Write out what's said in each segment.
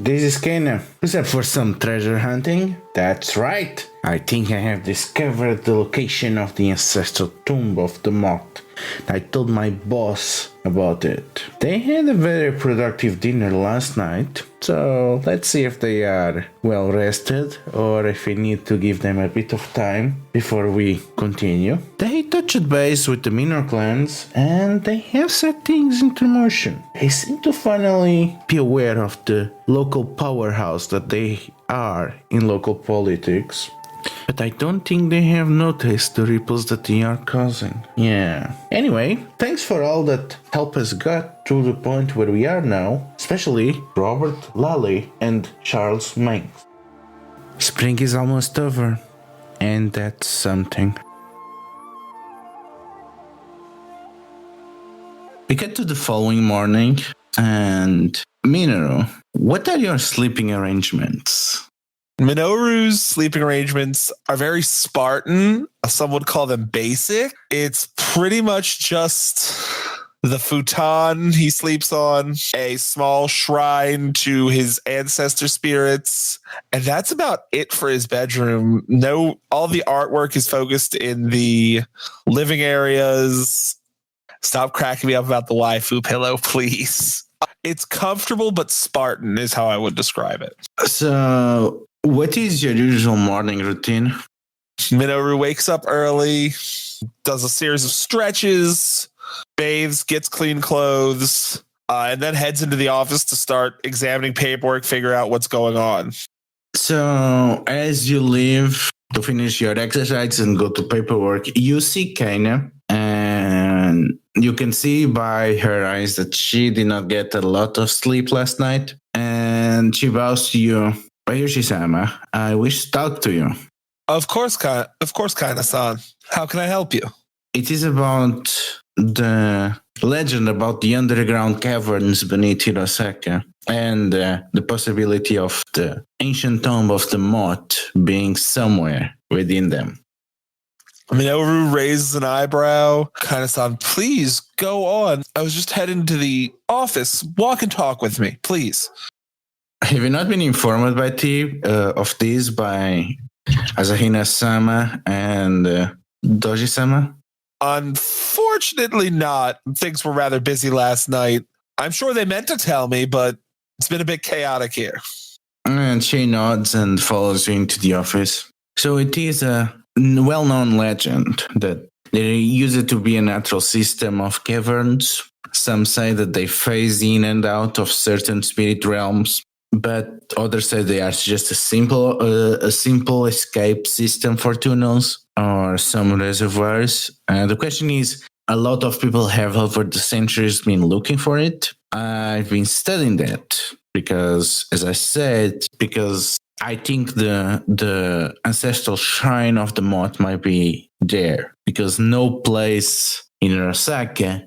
this is Kana. Except for some treasure hunting? That's right. I think I have discovered the location of the Ancestral Tomb of the Moth. I told my boss about it. They had a very productive dinner last night, so let's see if they are well rested or if we need to give them a bit of time before we continue. They touched base with the Minoru clans and they have set things into motion. They seem to finally be aware of the local powerhouse that they are in local politics. But I don't think they have noticed the ripples that they are causing. Yeah. Anyway, thanks for all that help us got to the point where we are now, especially Robert Lally and Charles Manx. Spring is almost over, and that's something. We get to the following morning, and Minoru, what are your sleeping arrangements? Minoru's sleeping arrangements are very Spartan. Some would call them basic. It's pretty much just the futon he sleeps on, a small shrine to his ancestor spirits, and that's about it for his bedroom. No, all the artwork is focused in the living areas. Stop cracking me up about the waifu pillow, please. It's comfortable, but Spartan is how I would describe it. So, what is your usual morning routine? Minoru wakes up early, does a series of stretches, bathes, gets clean clothes, and then heads into the office to start examining paperwork, figure out what's going on. So, as you leave to finish your exercise and go to paperwork, you see Kana, and you can see by her eyes that she did not get a lot of sleep last night, and she bows to you. Bayushi-sama, I wish to talk to you. Of course, Kana-san. How can I help you? It is about the legend about the underground caverns beneath Hirosaka and the possibility of the ancient tomb of the Moth being somewhere within them. Minoru raises an eyebrow. Kana-san, please go on. I was just heading to the office. Walk and talk with me, please. Have you not been informed by of this by Asahina-sama and Doji-sama? Unfortunately not. Things were rather busy last night. I'm sure they meant to tell me, but it's been a bit chaotic here. And she nods and follows you into the office. So it is a well-known legend that they use it to be a natural system of caverns. Some say that they phase in and out of certain spirit realms, but others say they are just a simple escape system for tunnels or some reservoirs. The question is, a lot of people have over the centuries been looking for it. I've been studying that because, as I said, because I think the ancestral shrine of the Moth might be there, because no place in Osaka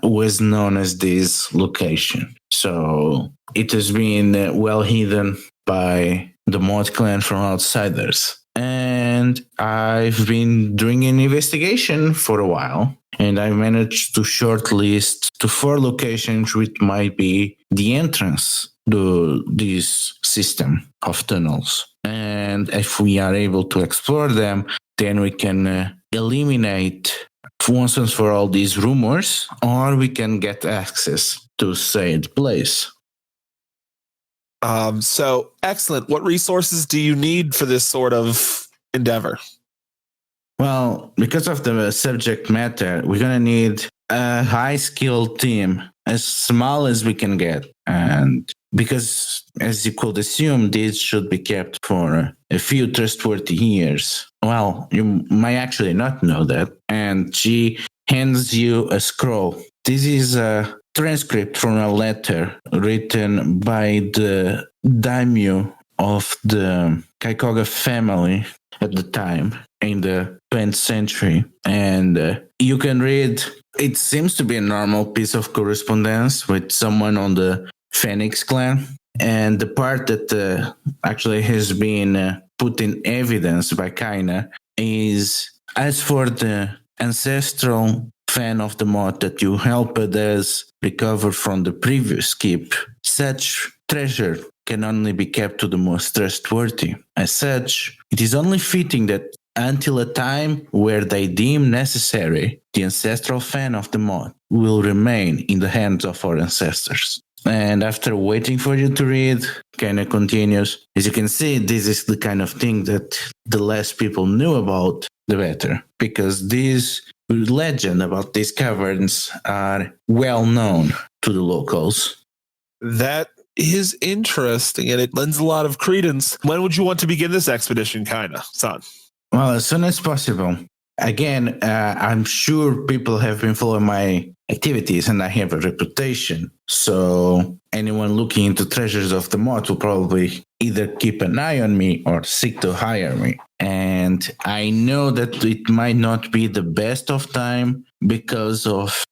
was known as this location. So it has been well hidden by the Moth clan from outsiders. And I've been doing an investigation for a while, and I managed to shortlist to 4 locations which might be the entrance to this system of tunnels. And if we are able to explore them, then we can eliminate once and for all these rumors, or we can get access to said place. So excellent. What resources do you need for this sort of endeavor? Well, because of the subject matter, we're going to need a high-skilled team, as small as we can get. And because, as you could assume, this should be kept for a few trustworthy years. Well, you might actually not know that. And she hands you a scroll. This is a transcript from a letter written by the daimyo of the Kaikoga family at the time in the 20th century. And you can read, it seems to be a normal piece of correspondence with someone on the Phoenix clan. And the part that actually has been put in evidence by Kaina is, as for the ancestral fan of the Moth that you helped us recover from the previous skip, such treasure can only be kept to the most trustworthy. As such, it is only fitting that until a time where they deem necessary, the ancestral fan of the Moth will remain in the hands of our ancestors. And after waiting for you to read, Kaina continues, as you can see, this is the kind of thing that the less people knew about, the better. Because this legend about these caverns are well known to the locals. That is interesting, and it lends a lot of credence. When would you want to begin this expedition, son? Well, as soon as possible. Again, I'm sure people have been following my activities and I have a reputation. So anyone looking into treasures of the Moth will probably either keep an eye on me or seek to hire me. And I know that it might not be the best of time because of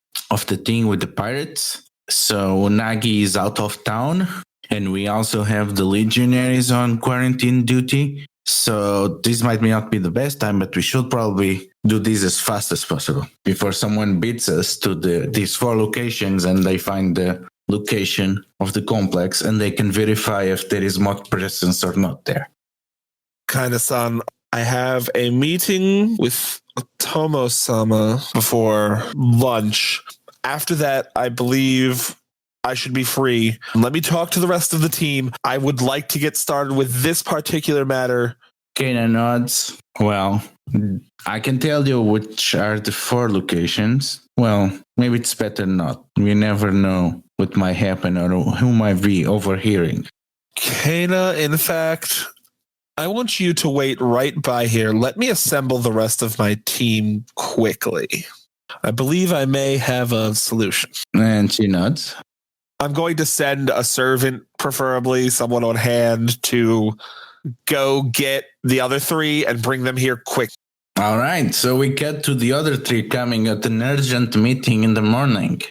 the thing with the pirates. So Unagi is out of town, and we also have the legionaries on quarantine duty. So this might not be the best time, but we should probably do this as fast as possible before someone beats us to these 4 locations and they find the location of the complex and they can verify if there is Moth presence or not there. Son, I have a meeting with Tomo-sama before lunch. After that, I believe I should be free. Let me talk to the rest of the team. I would like to get started with this particular matter. Kaina nods. Well, I can tell you which are the 4 locations. Well, maybe it's better not. We never know what might happen or who might be overhearing. Kaina, in fact, I want you to wait right by here. Let me assemble the rest of my team quickly. I believe I may have a solution. And she nods. I'm going to send a servant, preferably someone on hand, to go get the other 3 and bring them here quick. All right, so we get to the other 3 coming at an urgent meeting in the morning.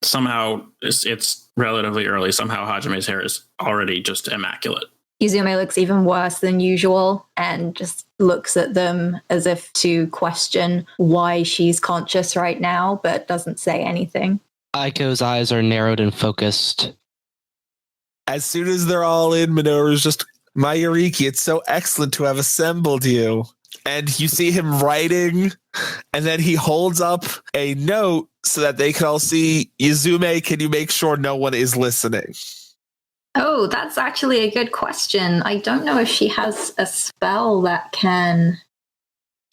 Somehow, it's relatively early. Somehow Hajime's hair is already just immaculate. Yuzume looks even worse than usual and just looks at them as if to question why she's conscious right now, but doesn't say anything. Aiko's eyes are narrowed and focused. As soon as they're all in, Minoru's just, my Yuriki, it's so excellent to have assembled you. And you see him writing, and then he holds up a note so that they can all see, Yuzume, can you make sure no one is listening? Oh, that's actually a good question. I don't know if she has a spell that can...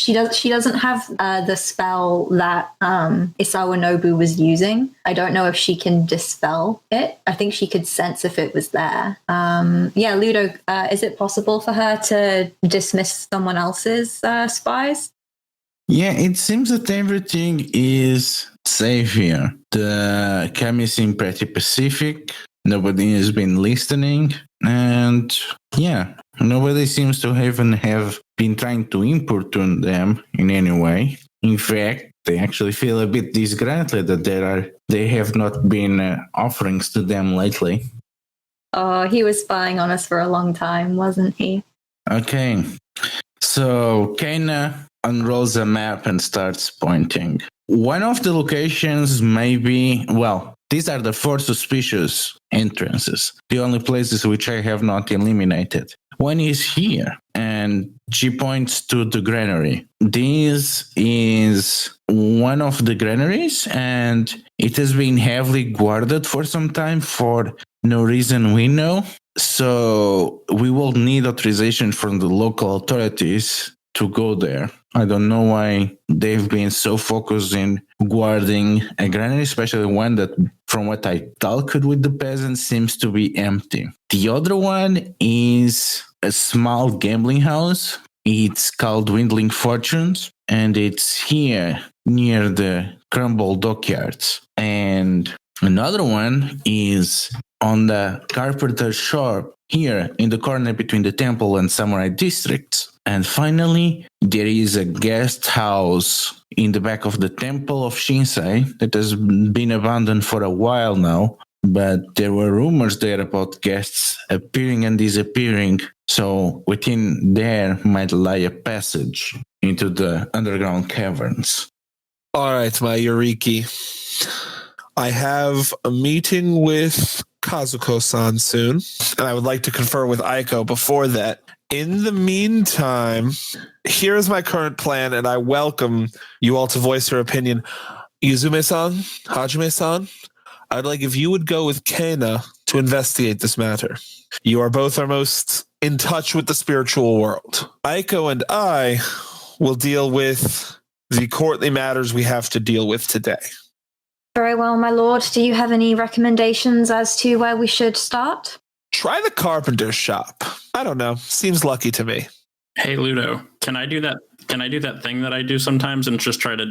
She doesn't have the spell that Isawa Nobu was using. I don't know if she can dispel it. I think she could sense if it was there. Ludo, is it possible for her to dismiss someone else's spies? Yeah, it seems that everything is safe here. The camera seem pretty pacific. Nobody has been listening. And yeah, nobody seems to even have been trying to importune them in any way. In fact, they actually feel a bit disgruntled that they have not been offerings to them lately. Oh, he was spying on us for a long time, wasn't he? Okay, so Kaina unrolls a map and starts pointing. One of the locations may be, well, these are the 4 suspicious entrances, the only places which I have not eliminated. One is here, and she points to the granary. This is one of the granaries, and it has been heavily guarded for some time for no reason we know. So we will need authorization from the local authorities to go there. I don't know why they've been so focused in guarding a granary, especially one that, from what I talked with the peasants, seems to be empty. The other one is a small gambling house. It's called Dwindling Fortunes, and it's here near the Crumble Dockyards. And another one is on the carpenter shop here in the corner between the temple and samurai districts. And finally, there is a guest house in the back of the temple of Shinsei that has been abandoned for a while now. But there were rumors there about guests appearing and disappearing. So within there might lie a passage into the underground caverns. All right, my Yuriki. I have a meeting with Kazuko-san soon, and I would like to confer with Aiko before that. In the meantime, here is my current plan, and I welcome you all to voice your opinion. Yuzume-san, Hajime-san, I'd like if you would go with Kena to investigate this matter. You are both our most in touch with the spiritual world. Aiko and I will deal with the courtly matters we have to deal with today. Very well, my lord. Do you have any recommendations as to where we should start? Try the carpenter's shop. I don't know. Seems lucky to me. Hey, Ludo, can I do that? Can I do that thing that I do sometimes and just try to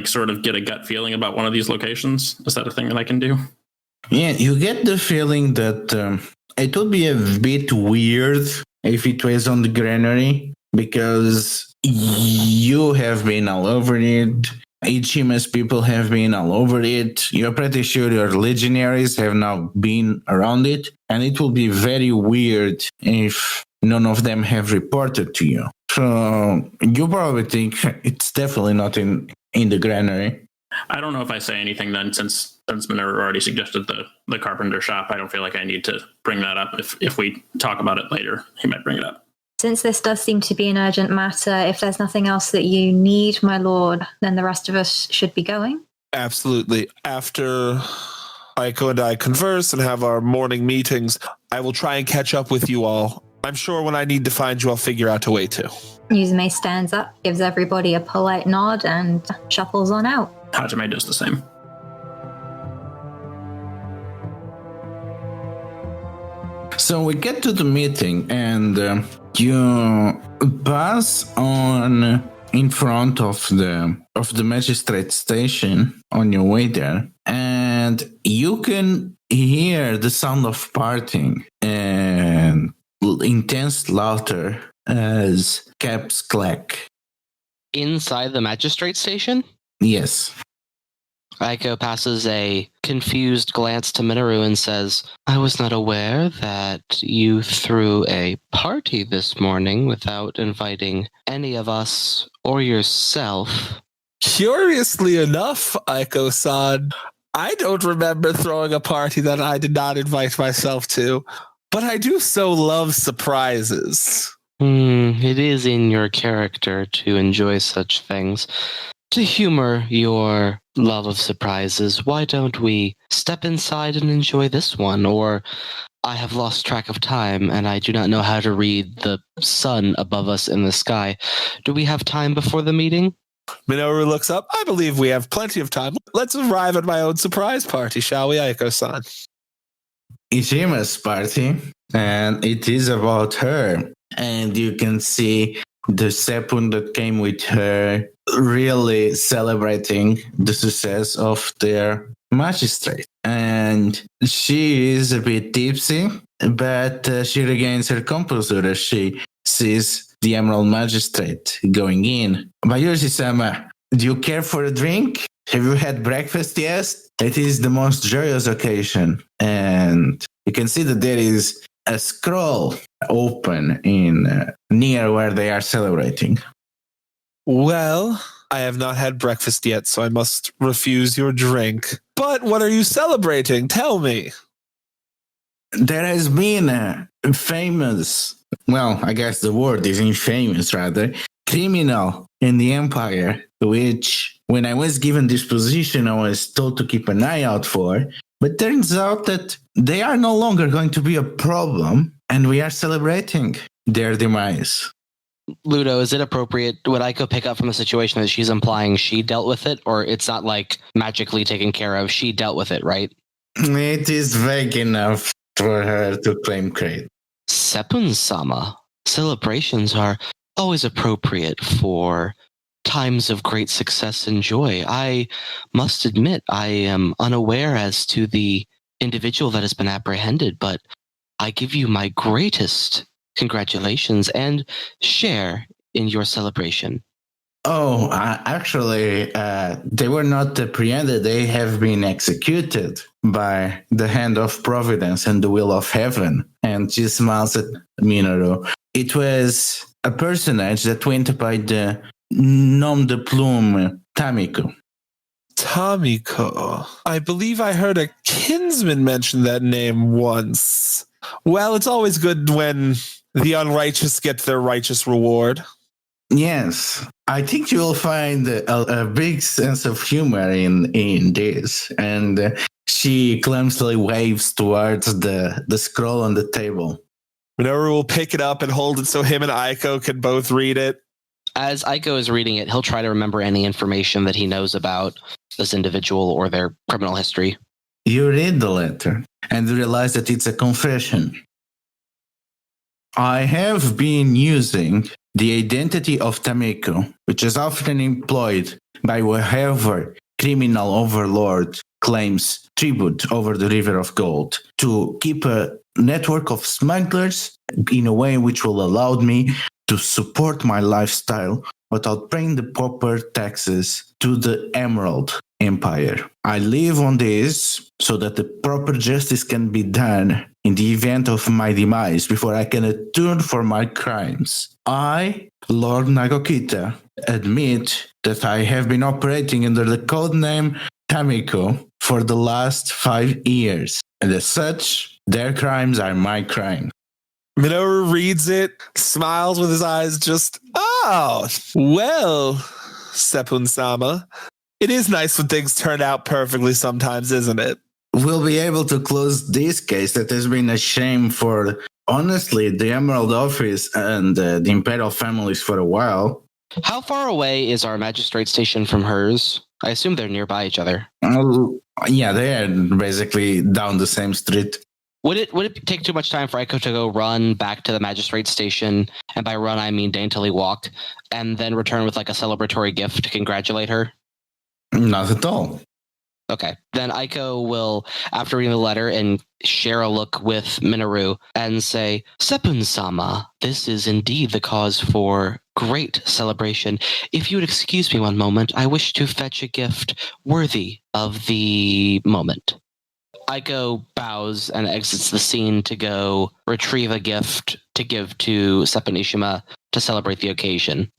sort of get a gut feeling about one of these locations? Is that a thing that I can do? Yeah, you get the feeling that it would be a bit weird if it was on the granary, because you have been all over it. Ichima's people have been all over it. You're pretty sure your legionaries have now been around it, and it will be very weird if none of them have reported to you. So you probably think it's definitely not in the granary. I don't know if I say anything then, since Minoru already suggested the carpenter shop. I don't feel like I need to bring that up. If we talk about it later, he might bring it up. Since this does seem to be an urgent matter, if there's nothing else that you need, my lord, then the rest of us should be going. Absolutely. After Aiko and I converse and have our morning meetings, I will try and catch up with you all. I'm sure when I need to find you, I'll figure out a way to. Yuzume stands up, gives everybody a polite nod, and shuffles on out. Hajime does the same. So we get to the meeting, and you pass on in front of the magistrate station on your way there, and you can hear the sound of parting and intense laughter as caps clack. Inside the magistrate station? Yes. Aiko passes a confused glance to Minoru and says, I was not aware that you threw a party this morning without inviting any of us or yourself. Curiously enough, Aiko-san, I don't remember throwing a party that I did not invite myself to, but I do so love surprises. It is in your character to enjoy such things. To humor your love of surprises, why don't we step inside and enjoy this one? Or I have lost track of time and I do not know how to read the sun above us in the sky. Do we have time before the meeting? Minoru looks up. I believe we have plenty of time. Let's arrive at my own surprise party, shall we, Aiko-san? Ichima's party, and it is about her. And you can see the Seppun that came with her really celebrating the success of their magistrate. And she is a bit tipsy, but she regains her composure as she sees the Emerald Magistrate going in. Bayushi-sama, do you care for a drink? Have you had breakfast yet? It is the most joyous occasion. And you can see that there is a scroll open in near where they are celebrating. Well, I have not had breakfast yet, so I must refuse your drink. But what are you celebrating? Tell me. There has been a famous, well, I guess the word is infamous rather, criminal in the Empire, which when I was given this position, I was told to keep an eye out for. But turns out that they are no longer going to be a problem, and we are celebrating their demise. Ludo, is it appropriate? Would Aiko pick up from the situation that she's implying she dealt with it, or it's not like magically taken care of? She dealt with it, right? It is vague enough for her to claim credit. Seppun-sama, celebrations are always appropriate for times of great success and joy. I must admit, I am unaware as to the individual that has been apprehended, but I give you my greatest congratulations and share in your celebration. Oh, actually, they were not apprehended. They have been executed by the hand of Providence and the will of heaven. And she smiles at Minoru. It was a personage that went by the nom de plume Tamiko. Tamiko. I believe I heard a kinsman mention that name once. Well, it's always good when the unrighteous get their righteous reward. Yes, I think you will find a big sense of humor in this. And she clumsily waves towards the scroll on the table. Minoru will pick it up and hold it so him and Aiko can both read it. As Aiko is reading it, he'll try to remember any information that he knows about this individual or their criminal history. You read the letter and realize that it's a confession. I have been using the identity of Tamiko, which is often employed by whoever criminal overlord claims tribute over the River of Gold, to keep a network of smugglers in a way which will allow me to support my lifestyle without paying the proper taxes to the Emerald Empire. I live on this so that the proper justice can be done in the event of my demise before I can atone for my crimes. I, Lord Nagokita, admit that I have been operating under the codename Tamiko for the last 5 years, and as such, their crimes are my crimes. Minoru reads it, smiles with his eyes just, oh, well, Sepun-sama. It is nice when things turn out perfectly sometimes, isn't it? We'll be able to close this case that has been a shame for, honestly, the Emerald Office and the Imperial families for a while. How far away is our magistrate station from hers? I assume they're nearby each other. Yeah, they are basically down the same street. Would it take too much time for Aiko to go run back to the magistrate station, and by run I mean daintily walk, and then return with like a celebratory gift to congratulate her? Not at all. Okay. Then Aiko will, after reading the letter, and share a look with Minoru and say, Sepun-sama, this is indeed the cause for great celebration. If you would excuse me one moment, I wish to fetch a gift worthy of the moment. Aiko bows and exits the scene to go retrieve a gift to give to Sepun-ishima to celebrate the occasion.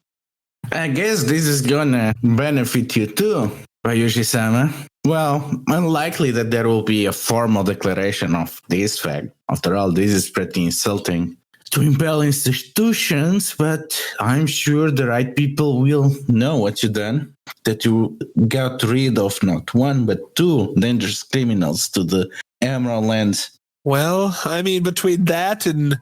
I guess this is gonna benefit you too, Bayushi-sama. Well, unlikely that there will be a formal declaration of this fact. After all, this is pretty insulting to impel institutions, but I'm sure the right people will know what you done. That you got rid of not one, but 2 dangerous criminals to the Emerald Lands. Well, I mean, between that and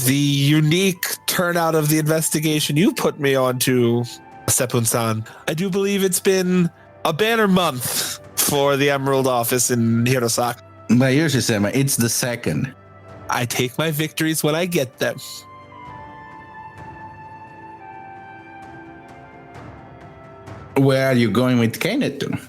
the unique turnout of the investigation you put me onto, Sepun-san, I do believe it's been a banner month for the Emerald Office in Hirosaka. Bayushi-sama, it's the second. I take my victories when I get them. Where are you going with Kainetu?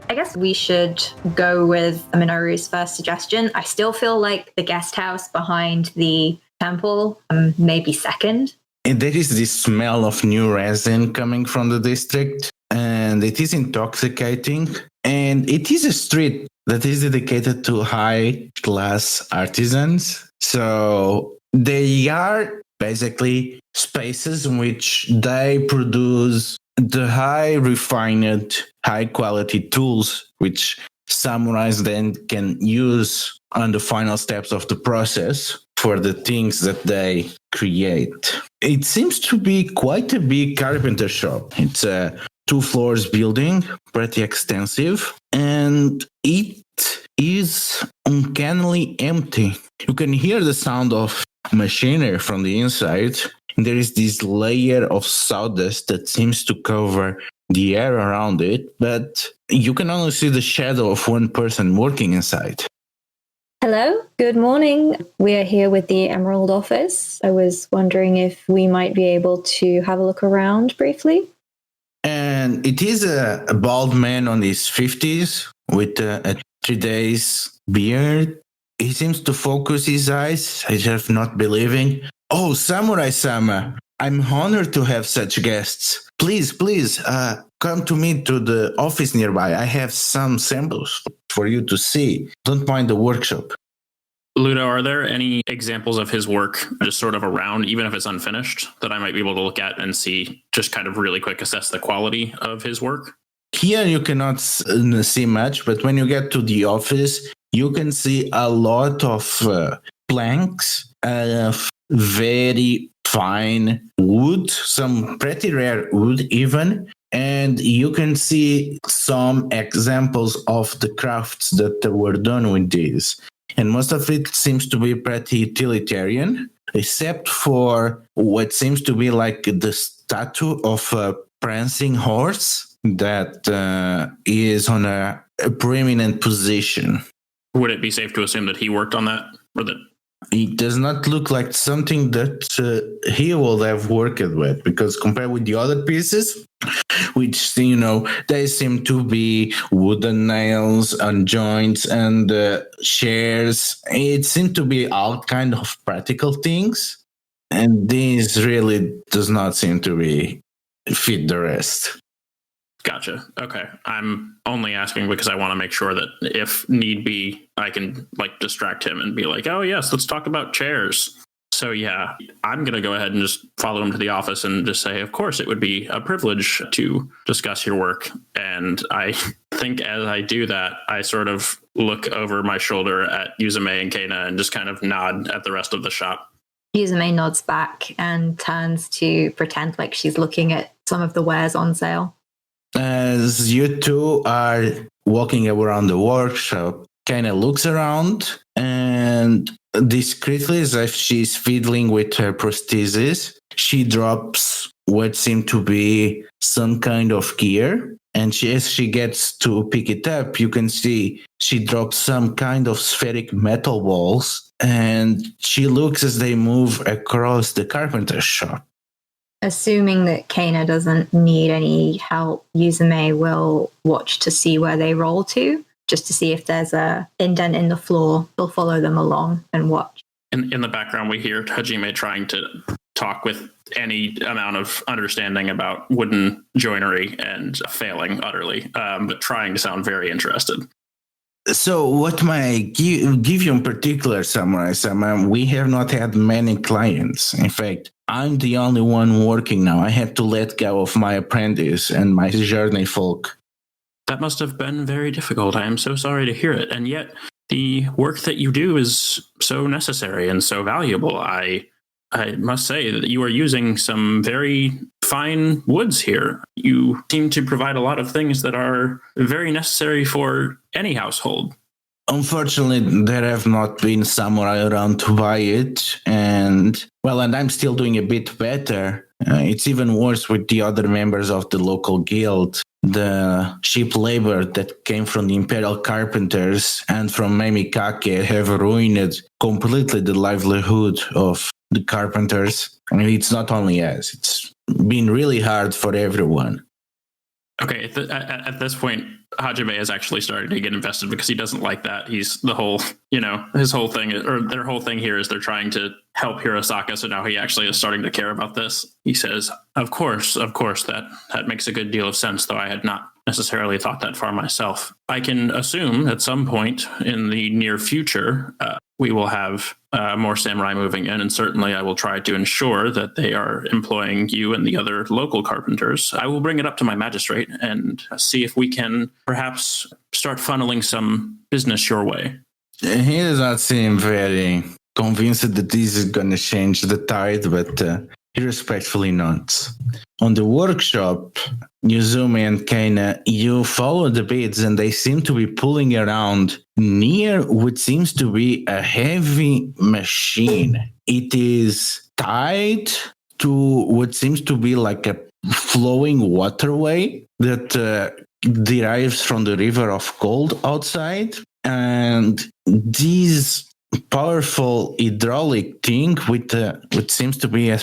I guess we should go with Minoru's first suggestion. I still feel like the guest house behind the temple may be second. And there is this smell of new resin coming from the district, and it is intoxicating. And it is a street that is dedicated to high-class artisans. So they are basically spaces in which they produce the high refined, high quality tools which samurais then can use on the final steps of the process for the things that they create. It seems to be quite a big carpenter shop. It's a 2 floors building, pretty extensive, and it is uncannily empty. You can hear the sound of machinery from the inside. There is this layer of sawdust that seems to cover the air around it, but you can only see the shadow of one person working inside. Hello, good morning. We are here with the Emerald Office. I was wondering if we might be able to have a look around briefly. And it is a bald man on his 50s with a 3 days beard. He seems to focus his eyes, as if not believing. Oh, Samurai-sama, I'm honored to have such guests. Please, come to me to the office nearby. I have some samples for you to see. Don't mind the workshop. Ludo, are there any examples of his work just sort of around, even if it's unfinished, that I might be able to look at and see, just kind of really quick assess the quality of his work? Here you cannot see much, but when you get to the office, you can see a lot of planks of very fine wood, some pretty rare wood even, and you can see some examples of the crafts that were done with these. And most of it seems to be pretty utilitarian, except for what seems to be like the statue of a prancing horse that is on a prominent position. Would it be safe to assume that he worked on that, or that it does not look like something that he will have worked with, because compared with the other pieces, which, they seem to be wooden nails and joints and chairs, it seemed to be all kind of practical things. And this really does not seem to be fit the rest. Gotcha. Okay. I'm only asking because I want to make sure that if need be, I can distract him and be like, oh yes, let's talk about chairs. So yeah, I'm going to go ahead and just follow him to the office and just say, of course, it would be a privilege to discuss your work. And I think as I do that, I sort of look over my shoulder at Yuzume and Kana and just kind of nod at the rest of the shop. Yuzume nods back and turns to pretend like she's looking at some of the wares on sale. As you two are walking around the workshop, Kana looks around and discreetly, as if she's fiddling with her prosthesis, she drops what seemed to be some kind of gear. And as she gets to pick it up, you can see she drops some kind of spheric metal balls, and she looks as they move across the carpenter's shop. Assuming that Kana doesn't need any help, Yuzume will watch to see where they roll to, just to see if there's a indent in the floor. He'll follow them along and watch. In the background, we hear Hajime trying to talk with any amount of understanding about wooden joinery and failing utterly, but trying to sound very interested. So what might give you in particular, Samurai-sama, we have not had many clients. In fact, I'm the only one working now. I had to let go of my apprentice and my journey folk. That must have been very difficult. I am so sorry to hear it. And yet the work that you do is so necessary and so valuable. I must say that you are using some very fine woods here. You seem to provide a lot of things that are very necessary for any household. Unfortunately, there have not been samurai around to buy it. And I'm still doing a bit better. It's even worse with the other members of the local guild. The cheap labor that came from the Imperial Carpenters and from Mamikake have ruined completely the livelihood of the carpenters. I mean, it's not only us. It's been really hard for everyone. Okay, at this point, Hajime has actually started to get invested because he doesn't like that. He's the whole, his whole thing, or their whole thing here is they're trying to help Hirosaka. So now he actually is starting to care about this. He says, of course, that makes a good deal of sense, though I had not necessarily thought that far myself. I can assume at some point in the near future, we will have more samurai moving in, and certainly I will try to ensure that they are employing you and the other local carpenters. I will bring it up to my magistrate and see if we can perhaps start funneling some business your way. He does not seem very convinced that this is going to change the tide, but he respectfully nods. On the workshop, Yuzume and Kana, you follow the beads and they seem to be pulling around near what seems to be a heavy machine. It is tied to what seems to be like a flowing waterway that derives from the river of gold outside. And this powerful hydraulic thing with what seems to be a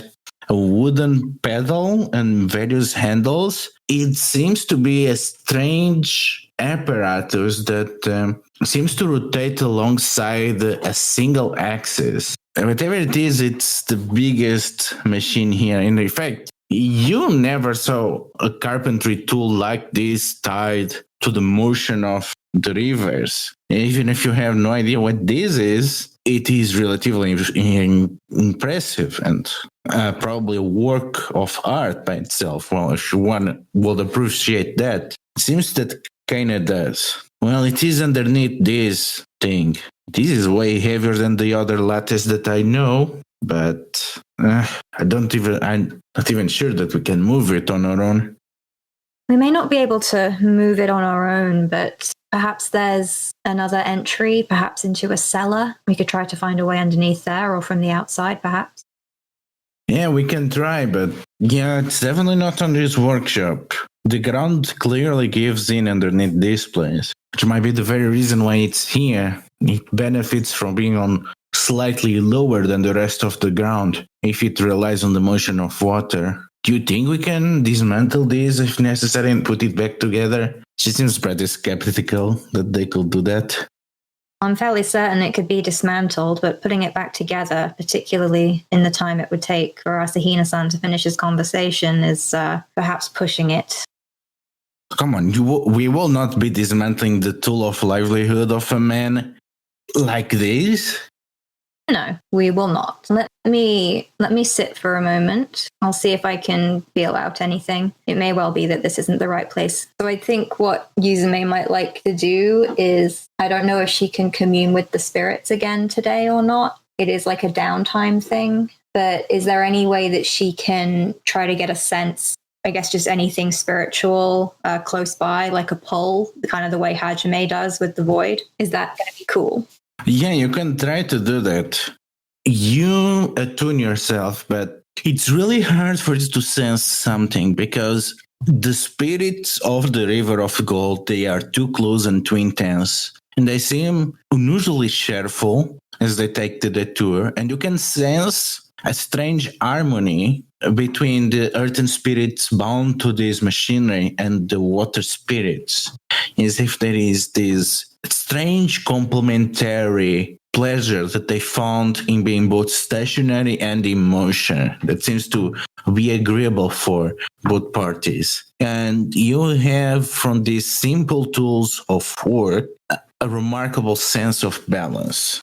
wooden pedal and various handles. It seems to be a strange apparatus that seems to rotate alongside a single axis. Whatever it is, it's the biggest machine here. And in fact, you never saw a carpentry tool like this tied to the motion of the rivers. Even if you have no idea what this is, it is relatively impressive and probably a work of art by itself. Well, if one would appreciate that. Seems that kinda does. Well, it is underneath this thing. This is way heavier than the other lattice that I know, but I'm not even sure that we can move it on our own. We may not be able to move it on our own, but perhaps there's another entry, perhaps into a cellar. We could try to find a way underneath there or from the outside, perhaps. Yeah, we can try, but yeah, it's definitely not on this workshop. The ground clearly gives in underneath this place, which might be the very reason why it's here. It benefits from being on slightly lower than the rest of the ground if it relies on the motion of water. Do you think we can dismantle this if necessary and put it back together? She seems pretty skeptical that they could do that. I'm fairly certain it could be dismantled, but putting it back together, particularly in the time it would take for Asahina-san to finish his conversation, is perhaps pushing it. Come on, we will not be dismantling the tool of livelihood of a man like this. No, we will not. Let me sit for a moment. I'll see if I can feel out anything. It may well be that this isn't the right place. So I think what Yuzume might like to do is, I don't know if she can commune with the spirits again today or not. It is like a downtime thing. But is there any way that she can try to get a sense, I guess just anything spiritual close by, like a pull, kind of the way Hajime does with the void? Is that going to be cool? Yeah, you can try to do that. You attune yourself, but it's really hard for you to sense something because the spirits of the River of Gold, they are too close and too intense. And they seem unusually cheerful as they take the detour. And you can sense a strange harmony between the earthen spirits bound to this machinery and the water spirits, as if there is this strange complementary pleasure that they found in being both stationary and in motion that seems to be agreeable for both parties. And you have, from these simple tools of work, a remarkable sense of balance.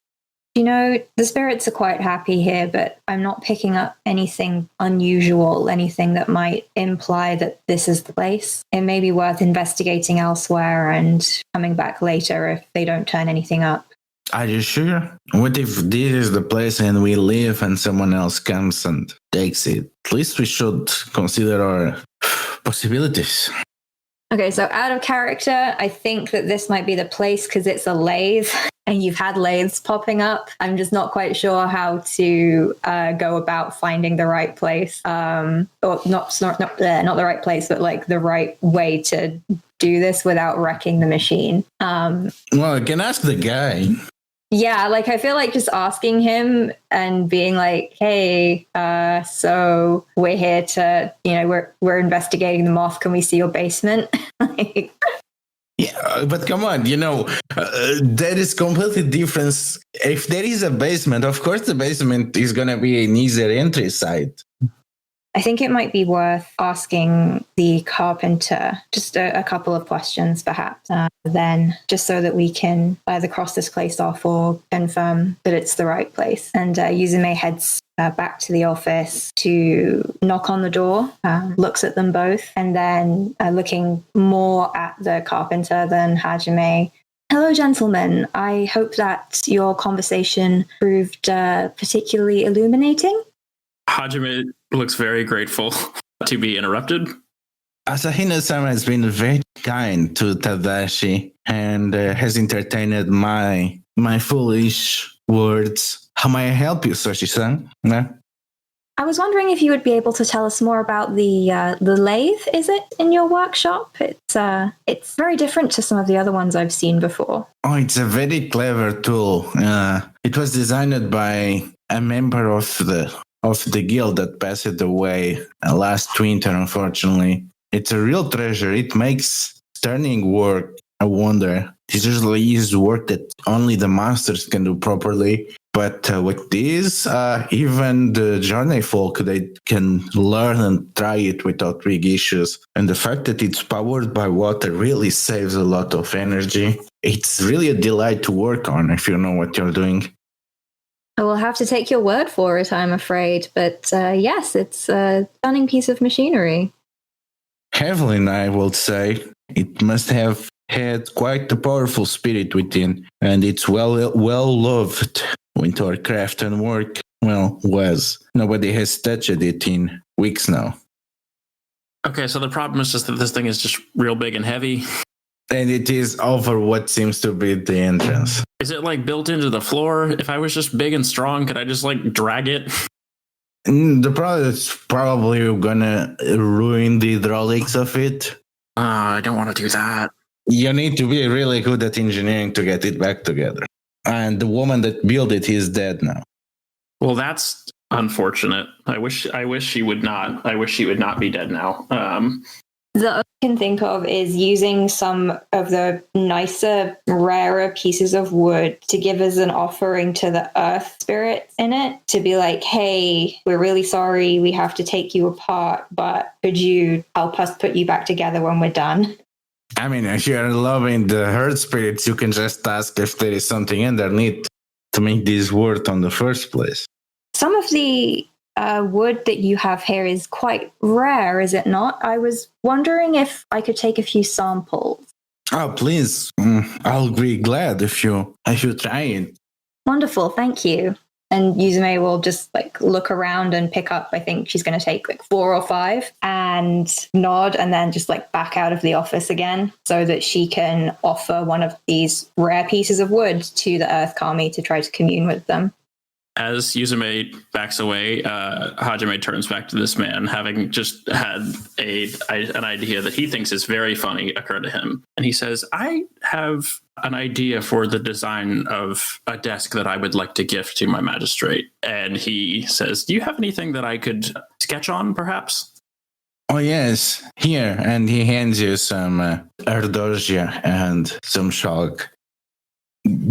You know, the spirits are quite happy here, but I'm not picking up anything unusual, anything that might imply that this is the place. It may be worth investigating elsewhere and coming back later if they don't turn anything up. Are you sure? What if this is the place and we leave and someone else comes and takes it? At least we should consider our possibilities. Okay, so out of character, I think that this might be the place because it's a lathe and you've had lathes popping up. I'm just not quite sure how to go about finding the right place. Or not the right place, but like the right way to do this without wrecking the machine. Well, I can ask the guy. Yeah, like I feel like just asking him and being like, "Hey, so we're here to, we're investigating the Moth. Can we see your basement?" Yeah, but come on, that is completely different. If there is a basement, of course the basement is going to be an easier entry site. I think it might be worth asking the carpenter just a couple of questions, perhaps, then just so that we can either cross this place off or confirm that it's the right place. And Yuzume heads back to the office to knock on the door, looks at them both, and then looking more at the carpenter than Hajime. Hello, gentlemen. I hope that your conversation proved particularly illuminating. Hajime looks very grateful to be interrupted. Asahina-sama has been very kind to Tadashi and has entertained my foolish words. How may I help you, Soshi-san? No? I was wondering if you would be able to tell us more about the lathe, is it, in your workshop? It's very different to some of the other ones I've seen before. Oh, it's a very clever tool. It was designed by a member of the guild that passed away last winter, unfortunately. It's a real treasure. It makes turning work a wonder. It usually is work that only the masters can do properly. But with this, even the journey folk, they can learn and try it without big issues. And the fact that it's powered by water really saves a lot of energy. It's really a delight to work on if you know what you're doing. I will have to take your word for it, I'm afraid. But yes, it's a stunning piece of machinery. Heavenly, I would say. It must have had quite a powerful spirit within, and it's well loved with our craft and work. Well, was. Nobody has touched it in weeks now. Okay, so the problem is just that this thing is just real big and heavy. And it is over what seems to be the entrance. Is it like built into the floor? If I was just big and strong, could I just like drag it? The problem is probably gonna ruin the hydraulics of it. I don't want to do that. You need to be really good at engineering to get it back together. And the woman that built it is dead now. Well, that's unfortunate. I wish she would not. I wish she would not be dead now. The other I can think of is using some of the nicer, rarer pieces of wood to give as an offering to the earth spirits in it, to be like, hey, we're really sorry, we have to take you apart, but could you help us put you back together when we're done? I mean, if you're loving the herd spirits, you can just ask if there is something underneath to make this work on the first place. Some of the wood that you have here is quite rare, is it not? I was wondering if I could take a few samples. Oh, please. I'll be glad if you try it. Wonderful, thank you. And Yuzume will just like look around and pick up, I think she's going to take like 4 or 5 and nod and then just like back out of the office again so that she can offer one of these rare pieces of wood to the Earth Kami to try to commune with them. As Yuzume backs away, Hajime turns back to this man, having just had an idea that he thinks is very funny occur to him. And he says, I have an idea for the design of a desk that I would like to gift to my magistrate. And he says, do you have anything that I could sketch on, perhaps? Oh, yes. Here. And he hands you some ardorgia and some chalk.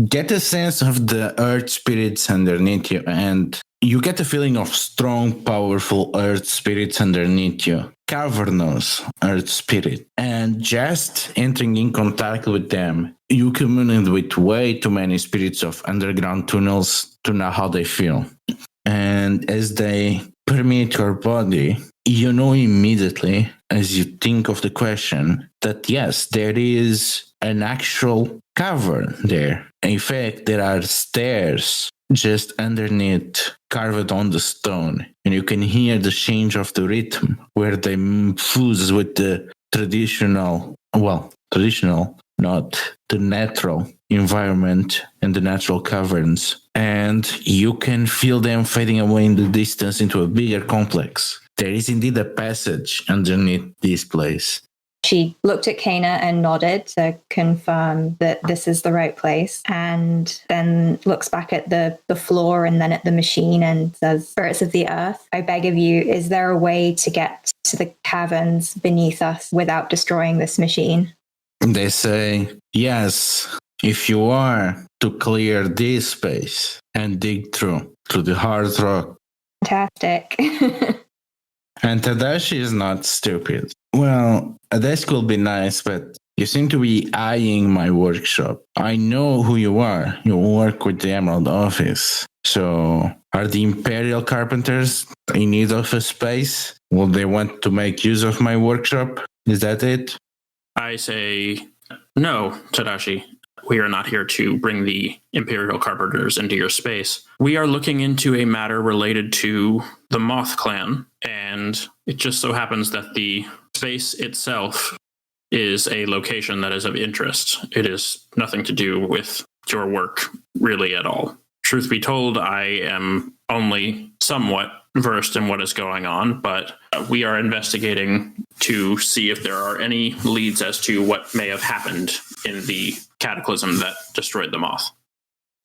Get a sense of the earth spirits underneath you, and you get a feeling of strong, powerful earth spirits underneath you. Cavernous earth spirit. And just entering in contact with them, you commune with way too many spirits of underground tunnels to know how they feel. And as they permeate your body, you know immediately, as you think of the question, that yes, there is an actual cavern there. In fact, there are stairs just underneath, carved on the stone, and you can hear the change of the rhythm where they fuse with the traditional, not the natural environment and the natural caverns. And you can feel them fading away in the distance into a bigger complex. There is indeed a passage underneath this place. She looked at Kana and nodded to confirm that this is the right place, and then looks back at the floor and then at the machine and says, Spirits of the Earth, I beg of you, is there a way to get to the caverns beneath us without destroying this machine? They say, yes, if you are to clear this space and dig through the hard rock. Fantastic. And Tadashi is not stupid. Well, a desk will be nice, but you seem to be eyeing my workshop. I know who you are. You work with the Emerald office. So, are the Imperial Carpenters in need of a space? Will they want to make use of my workshop? Is that it? I say, no, Tadashi. We are not here to bring the Imperial Carpenters into your space. We are looking into a matter related to the Moth clan, and it just so happens that the space itself is a location that is of interest. It is nothing to do with your work, really, at all. Truth be told, I am only somewhat versed in what is going on, but we are investigating to see if there are any leads as to what may have happened in the cataclysm that destroyed the Moth.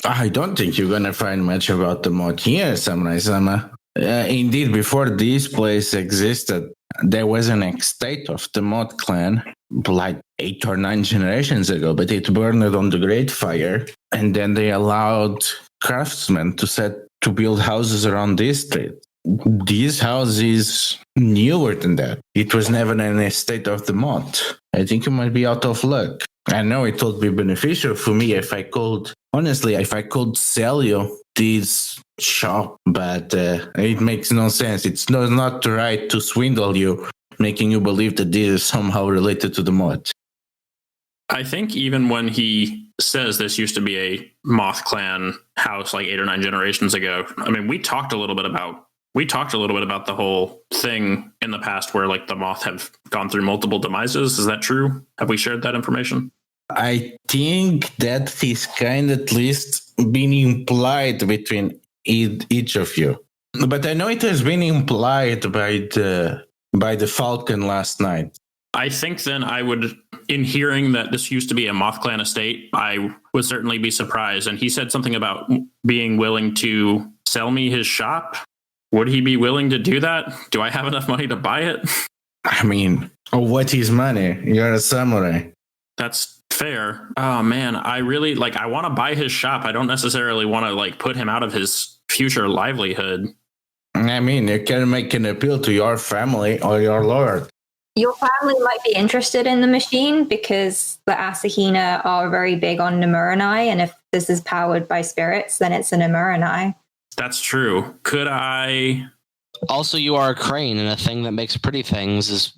I don't think you're going to find much about the Moth here, Samurai-sama. Indeed, before this place existed, there was an estate of the Moth clan, like 8 or 9 generations ago, but it burned on the Great Fire, and then they allowed craftsmen to build houses around this street. This house is newer than that. It was never an estate of the Moth. I think you might be out of luck. I know it would be beneficial for me if I could sell you this shop, but it makes no sense. It's not right to swindle you, making you believe that this is somehow related to the Moth. I think even when he says this used to be a Moth clan house like 8 or 9 generations ago, I mean, we talked a little bit about the whole thing in the past where like the Moth have gone through multiple demises. Is that true? Have we shared that information? I think that is kind of at least been implied between each of you. But I know it has been implied by the Falcon last night. I think then I would, in hearing that this used to be a Moth Clan estate, I would certainly be surprised. And he said something about being willing to sell me his shop. Would he be willing to do that? Do I have enough money to buy it? I mean, what is money? You're a samurai. That's fair. Oh man, I want to buy his shop. I don't necessarily want to like put him out of his future livelihood. I mean, you can make an appeal to your family or your lord. Your family might be interested in the machine because the Asahina are very big on Namuranai, and if this is powered by spirits, then it's a Namuranai. That's true. Could I... Also, you are a crane, and a thing that makes pretty things is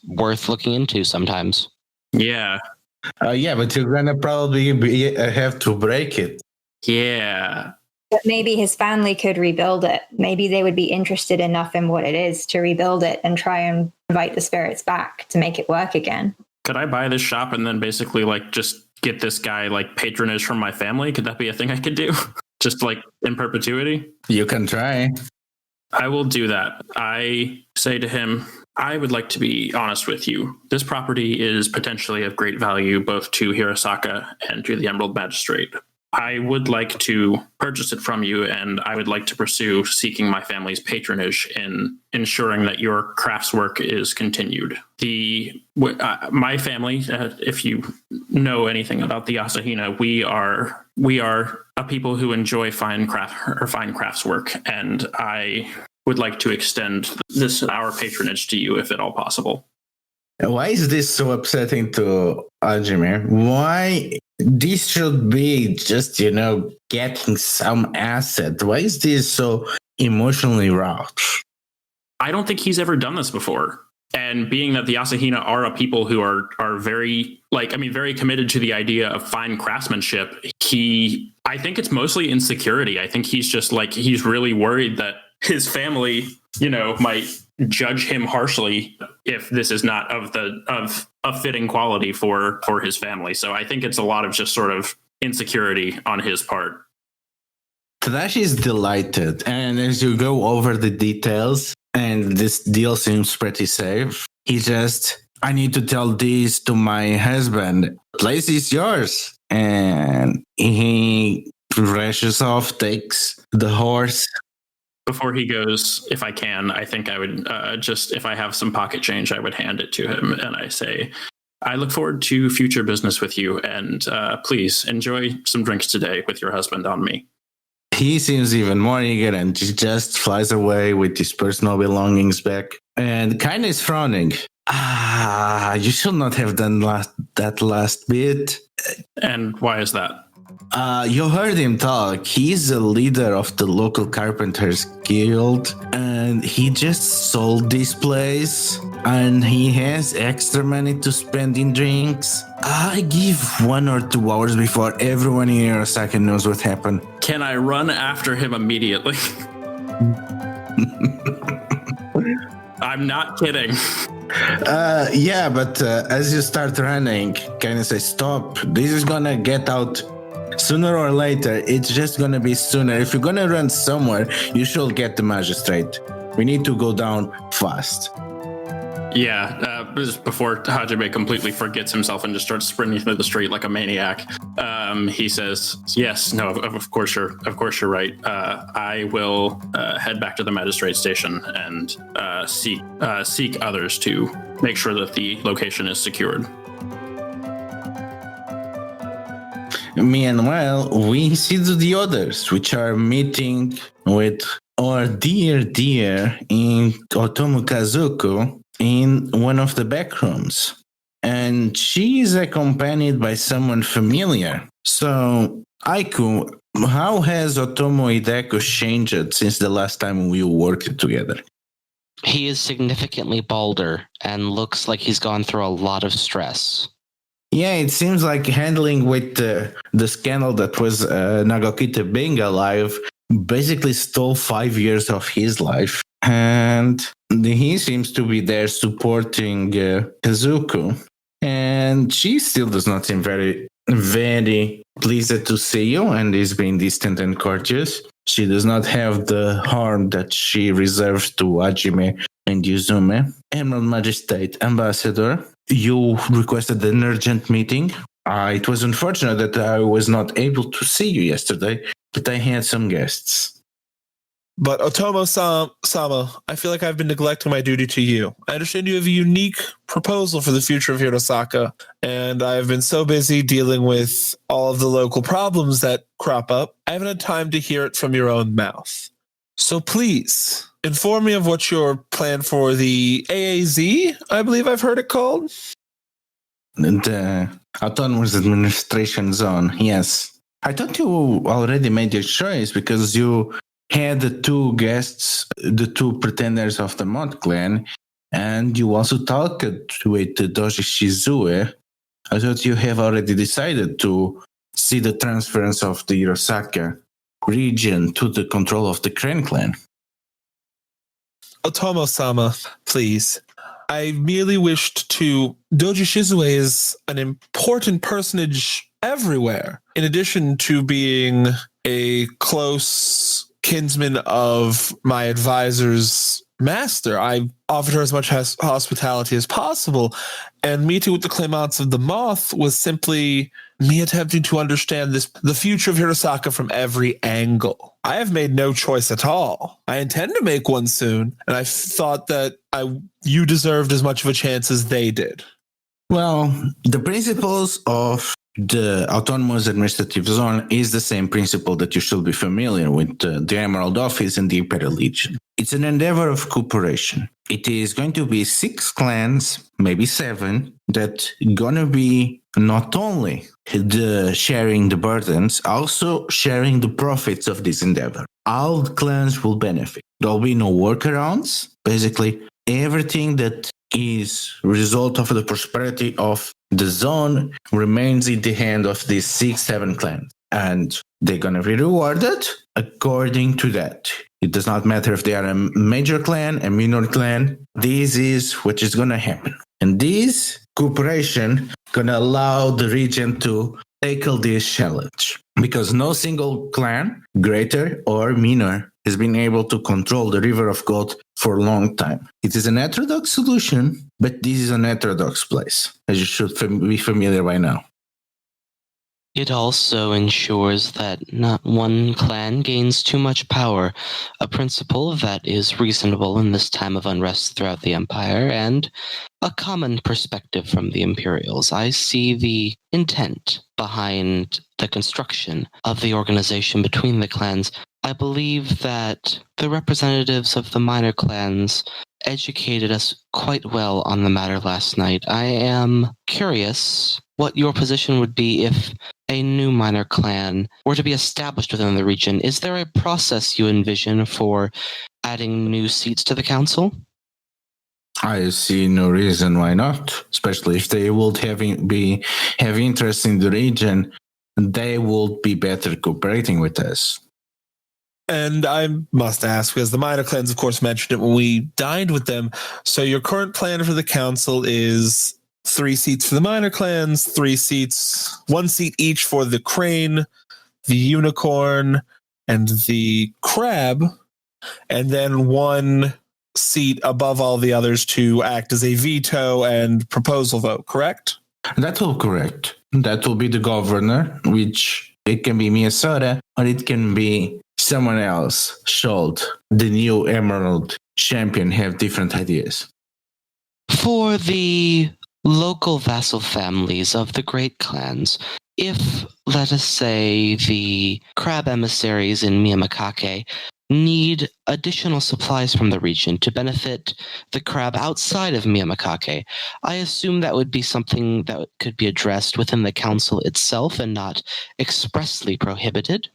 worth looking into sometimes. Yeah. Yeah, but you're gonna probably have to break it. Yeah. But maybe his family could rebuild it. Maybe they would be interested enough in what it is to rebuild it and try and invite the spirits back to make it work again. Could I buy this shop and then basically like just get this guy like patronage from my family? Could that be a thing I could do? Just like in perpetuity? You can try. I will do that. I say to him, I would like to be honest with you. This property is potentially of great value both to Hirosaka and to the Emerald Magistrate. I would like to purchase it from you, and I would like to pursue seeking my family's patronage in ensuring that your craftswork is continued. My family, if you know anything about the Asahina, we are a people who enjoy fine craftswork, and I would like to extend our patronage to you, if at all possible. Why is this so upsetting to Hajime? Why this should be just, getting some asset? Why is this so emotionally wrought? I don't think he's ever done this before. And being that the Asahina are a people who are very, very committed to the idea of fine craftsmanship, I think it's mostly insecurity. I think he's just he's really worried that his family, might judge him harshly if this is not of a fitting quality for his family. So I think it's a lot of just sort of insecurity on his part. Tadashi is delighted, and as you go over the details, and this deal seems pretty safe, I need to tell this to my husband. Place is yours. And he rushes off, takes the horse. Before he goes, if I can, I think I would if I have some pocket change, I would hand it to him. And I say, I look forward to future business with you. And please enjoy some drinks today with your husband on me. He seems even more eager and just flies away with his personal belongings back. And kind of is frowning. You should not have done that last bit. And why is that? You heard him talk. He's a leader of the local carpenters guild, and he just sold this place, and he has extra money to spend in drinks. I give 1 or 2 hours before everyone in Hirosaka knows what happened. Can I run after him immediately? I'm not kidding. Yeah, but as you start running, kind of say, stop. This is gonna get out sooner or later. It's just gonna be sooner. If you're gonna run somewhere, you should get the magistrate. We need to go down fast. Yeah, just before Hajime completely forgets himself and just starts sprinting through the street like a maniac, he says, "Yes, no, of course you're right. I will head back to the magistrate station and seek others to make sure that the location is secured." Meanwhile, we see the others, which are meeting with our dear in Otomo Kazuko in one of the back rooms. And she is accompanied by someone familiar. So, Aiku, how has Otomo Hideko changed since the last time we worked together? He is significantly balder and looks like he's gone through a lot of stress. Yeah, it seems like handling with the scandal that was Nagakita being alive basically stole 5 years of his life. And he seems to be there supporting Kazuko. And she still does not seem very, very pleased to see you and is being distant and courteous. She does not have the harm that she reserves to Hajime and Yuzume. Emerald Magistrate Ambassador, you requested an urgent meeting. It was unfortunate that I was not able to see you yesterday, but I had some guests. But Otomo-sama, I feel like I've been neglecting my duty to you. I understand you have a unique proposal for the future of Hirosaka, and I have been so busy dealing with all of the local problems that crop up, I haven't had time to hear it from your own mouth. So please, inform me of what your plan for the AAZ, I believe I've heard it called? The Autonomous Administration Zone, yes. I thought you already made your choice because you had the two guests, the two pretenders of the Moth clan, and you also talked with Doji Shizue. I thought you have already decided to see the transference of the Hirosaka region to the control of the Crane clan. Otomo-sama, please. I merely wished to... Doji Shizue is an important personage everywhere. In addition to being a close kinsman of my advisor's master, I offered her as much hospitality as possible, and meeting with the claimants of the Moth was simply me attempting to understand the future of Hirosaka from every angle. I have made no choice at all. I intend to make one soon, and I thought that you deserved as much of a chance as they did. Well, the principles of the Autonomous Administrative Zone is the same principle that you should be familiar with the Emerald Office and the Imperial Legion. It's an endeavor of cooperation. It is going to be 6 clans, maybe 7, that gonna be not only sharing the burdens, also sharing the profits of this endeavor. All clans will benefit. There'll be no workarounds. Basically, everything that is result of the prosperity of the zone remains in the hand of these 6-7 clans, and they're gonna be rewarded according to that. It does not matter if they are a major clan, a minor clan. This is what is gonna happen, and this cooperation gonna allow the region to tackle this challenge, because no single clan, greater or minor, has been able to control the River of God for a long time. It is an heterodox solution, but this is an heterodox place, as you should be familiar by now. It also ensures that not one clan gains too much power, a principle that is reasonable in this time of unrest throughout the Empire, and a common perspective from the Imperials. I see the intent behind the construction of the organization between the clans. I believe that the representatives of the minor clans educated us quite well on the matter last night. I am curious what your position would be if a new minor clan were to be established within the region. Is there a process you envision for adding new seats to the council? I see no reason why not, especially if they would have interest in the region, they would be better cooperating with us. And I must ask, because the minor clans, of course, mentioned it when we dined with them. So your current plan for the council is 3 seats for the minor clans, 3 seats, 1 seat each for the crane, the unicorn, and the crab, and then 1 seat above all the others to act as a veto and proposal vote, correct? That will correct. That will be the governor, which it can be Minnesota, or it can be someone else. Should the new Emerald champion have different ideas? For the local vassal families of the great clans, if, let us say, the crab emissaries in Miyamakake need additional supplies from the region to benefit the crab outside of Miyamakake, I assume that would be something that could be addressed within the council itself and not expressly prohibited.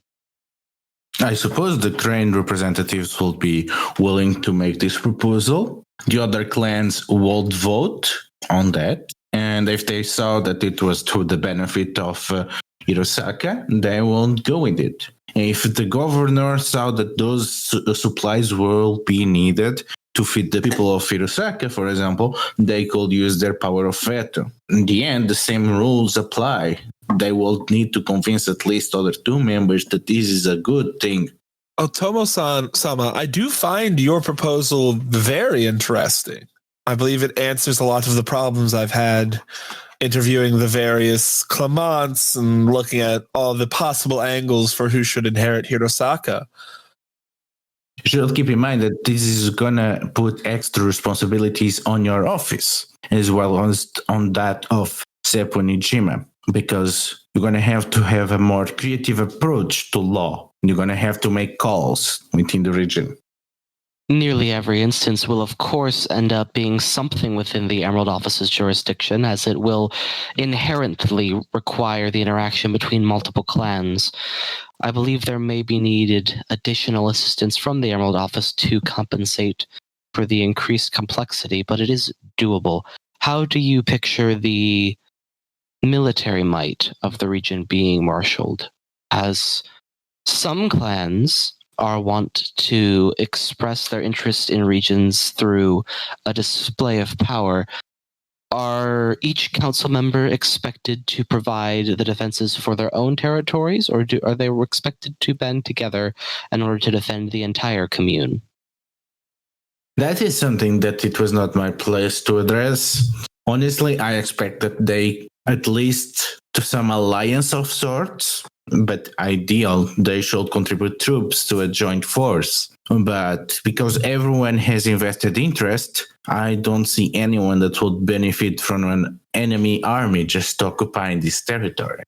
I suppose the crane representatives will be willing to make this proposal. The other clans would vote on that, And if they saw that it was to the benefit of Hirosaka, they won't go with it. If the governor saw that those supplies will be needed to feed the people of Hirosaka, for example, they could use their power of veto. In the end, the same rules apply. They will need to convince at least other two members that this is a good thing. Otomo-sama, I do find your proposal very interesting. I believe it answers a lot of the problems I've had interviewing the various claimants and looking at all the possible angles for who should inherit Hirosaka. You should keep in mind that this is going to put extra responsibilities on your office as well as on that of Seppo Nijima, because you're going to have a more creative approach to law. You're going to have to make calls within the region. Nearly every instance will, of course, end up being something within the Emerald Office's jurisdiction, as it will inherently require the interaction between multiple clans. I believe there may be needed additional assistance from the Emerald Office to compensate for the increased complexity, but it is doable. How do you picture the military might of the region being marshaled? As some clans are wont to express their interest in regions through a display of power, are each council member expected to provide the defenses for their own territories, or are they expected to band together in order to defend the entire commune? That is something that it was not my place to address. Honestly, I expect that they, at least to some alliance of sorts, but ideal, they should contribute troops to a joint force. But because everyone has invested interest, I don't see anyone that would benefit from an enemy army just occupying this territory.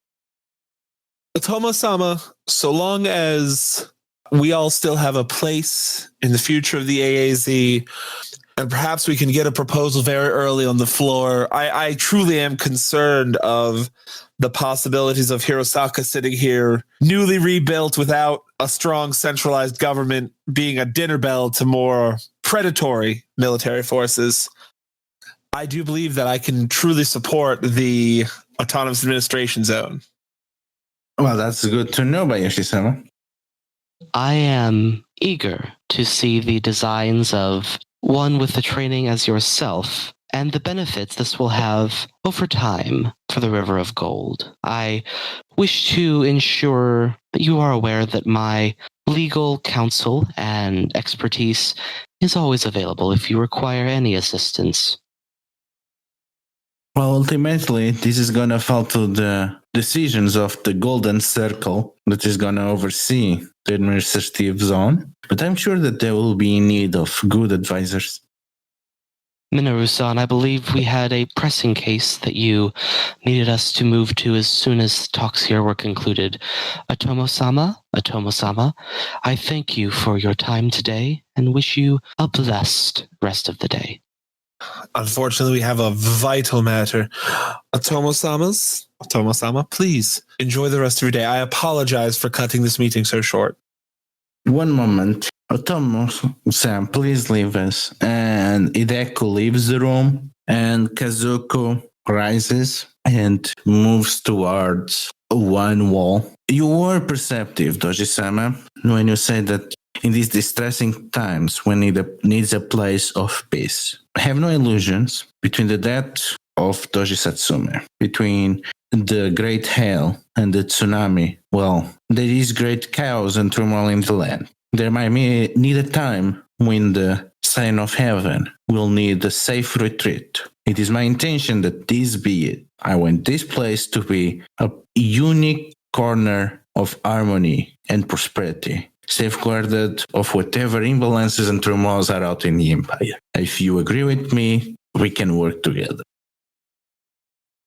Otomo-sama, so long as we all still have a place in the future of the AAZ, and perhaps we can get a proposal very early on the floor, I truly am concerned of the possibilities of Hirosaka sitting here, newly rebuilt without a strong centralized government, being a dinner bell to more predatory military forces. I do believe that I can truly support the autonomous administration zone. Well, that's good to know, Bayushi-sama. I am eager to see the designs of one with the training as yourself and the benefits this will have over time for the River of Gold. I wish to ensure that you are aware that my legal counsel and expertise is always available if you require any assistance. Well, ultimately, this is going to fall to the decisions of the Golden Circle that is going to oversee the administrative zone, but I'm sure that they will be in need of good advisors. Minoru-san, I believe we had a pressing case that you needed us to move to as soon as talks here were concluded. Otomo-sama, I thank you for your time today and wish you a blessed rest of the day. Unfortunately, we have a vital matter. Otomo-sama, please enjoy the rest of your day. I apologize for cutting this meeting so short. One moment. Otomo-san, please leave us. And Hideko leaves the room, and Kazuko rises and moves towards one wall. You were perceptive, Doji-sama, when you said that in these distressing times when it needs a place of peace. Have no illusions between the death of Doji Satsume, between the great hail and the tsunami. Well, there is great chaos and turmoil in the land. There might need a time when the Sign of Heaven will need a safe retreat. It is my intention that this be it. I want this place to be a unique corner of harmony and prosperity, safeguarded of whatever imbalances and turmoils are out in the Empire. If you agree with me, we can work together.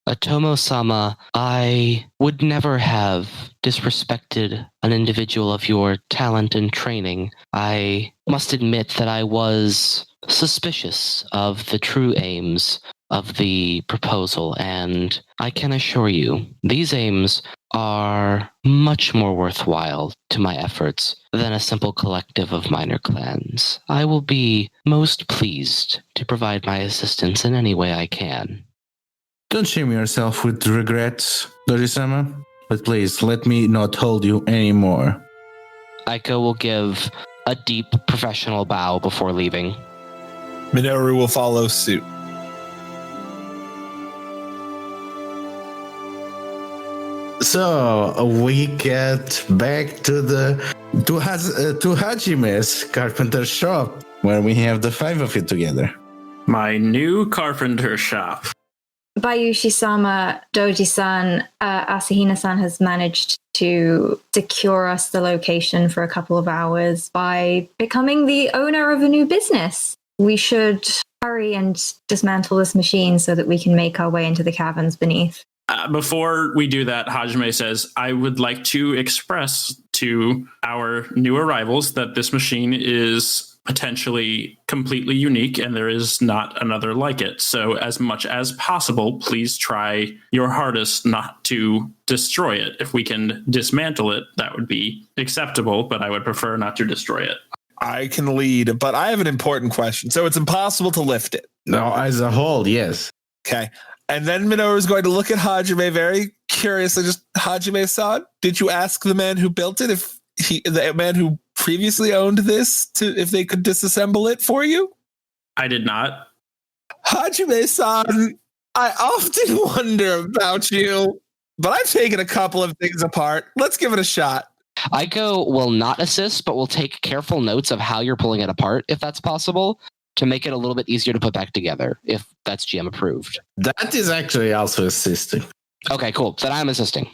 Otomo-sama, I would never have disrespected an individual of your talent and training. I must admit that I was suspicious of the true aims of the proposal, and I can assure you, these aims are much more worthwhile to my efforts than a simple collective of minor clans. I will be most pleased to provide my assistance in any way I can. Don't shame yourself with regrets, Doji-sama. But please, let me not hold you anymore. Aiko will give a deep professional bow before leaving. Minoru will follow suit. So we get back to Hajime's carpenter shop, where we have the 5 of you together. My new carpenter shop. Bayushi-sama, Doji-san, Asahina-san has managed to secure us the location for a couple of hours by becoming the owner of a new business. We should hurry and dismantle this machine so that we can make our way into the caverns beneath. Before we do that, Hajime says, I would like to express to our new arrivals that this machine is potentially completely unique and there is not another like it. So as much as possible, please try your hardest not to destroy it. If we can dismantle it, that would be acceptable, but I would prefer not to destroy it. I can lead, but I have an important question. So it's impossible to lift it. No, as a whole, yes. Okay. And then Minoru is going to look at Hajime very curiously. Just, Hajime-san, did you ask the man who built it the man who previously owned this if they could disassemble it for you? I did not. Hajime-san, I often wonder about you, but I've taken a couple of things apart. Let's give it a shot. Aiko will not assist, but will take careful notes of how you're pulling it apart, if that's possible, to make it a little bit easier to put back together, if that's GM approved. That is actually also assisting. Okay, cool. Then I'm assisting.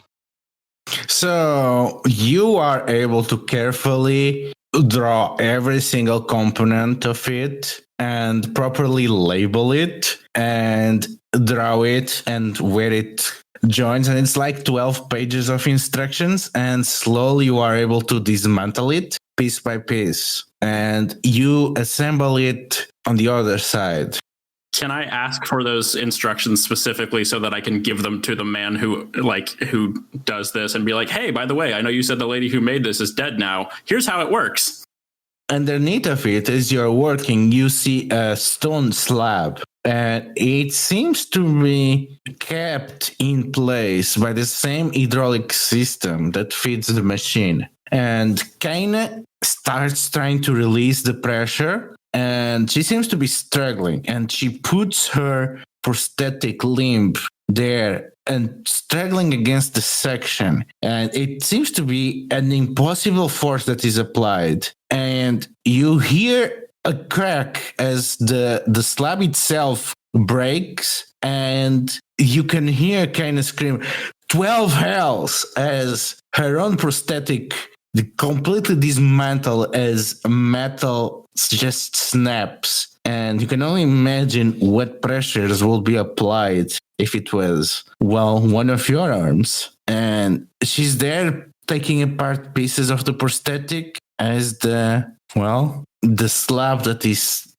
So you are able to carefully draw every single component of it and properly label it and draw it and where it joins. And it's like 12 pages of instructions. And slowly you are able to dismantle it piece by piece. And you assemble it on the other side. Can I ask for those instructions specifically so that I can give them to the man who does this and be like, hey, by the way, I know you said the lady who made this is dead now. Here's how it works. Underneath of it, as you're working, you see a stone slab. And it seems to be kept in place by the same hydraulic system that feeds the machine. And Kaine starts trying to release the pressure. And she seems to be struggling, and she puts her prosthetic limb there and struggling against the section. And it seems to be an impossible force that is applied. And you hear a crack as the slab itself breaks, and you can hear kind of scream, 12 hells, as her own prosthetic completely dismantle as metal just snaps. And you can only imagine what pressures will be applied if it was, well, one of your arms. And she's there taking apart pieces of the prosthetic as the slab that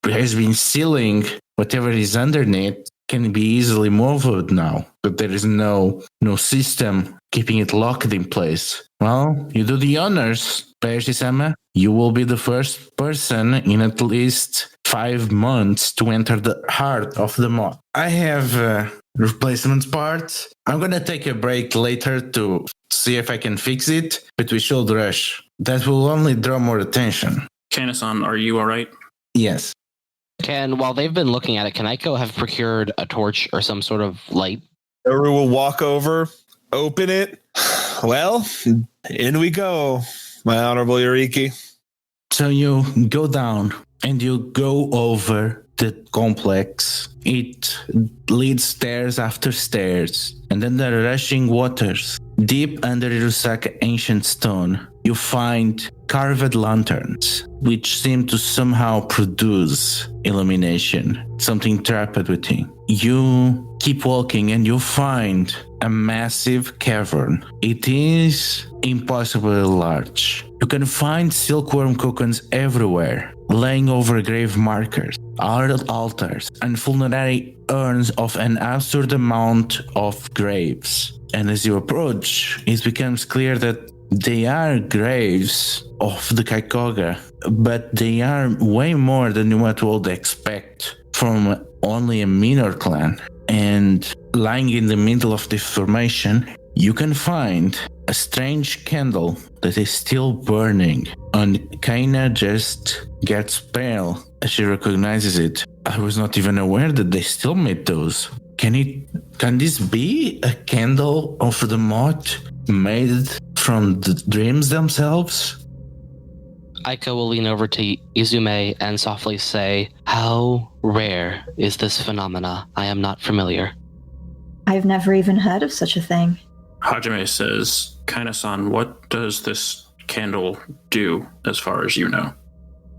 has been sealing whatever is underneath can be easily moved now, but there is no system keeping it locked in place. Well, you do the honors, Bayushi-sama. You will be the first person in at least 5 months to enter the heart of the Moth. I have replacement parts. I'm going to take a break later to see if I can fix it, but we should rush. That will only draw more attention. Kana-san, are you all right? Yes. While they've been looking at it, can Aiko have procured a torch or some sort of light? Minoru will walk over, open it. Well, in we go, my honorable Yoriki. So you go down and you go over the complex. It leads stairs after stairs, and then there are rushing waters. Deep under Irusaka ancient stone, you find carved lanterns, which seem to somehow produce illumination, something trapped within. You keep walking and you find a massive cavern. It is impossibly large. You can find silkworm cocoons everywhere, laying over grave markers, altars, and funerary urns of an absurd amount of graves. And as you approach, it becomes clear that they are graves of the Kaikoga, but they are way more than what you would expect from only a minor clan. And lying in the middle of the formation, you can find a strange candle that is still burning. And Kaina just gets pale as she recognizes it. I was not even aware that they still made those. Can this be a candle of the Moth made from the dreams themselves? Aiko will lean over to Yuzume and softly say, "How rare is this phenomena? I am not familiar." I've never even heard of such a thing. Hajime says, Kaina-san, what does this candle do as far as you know?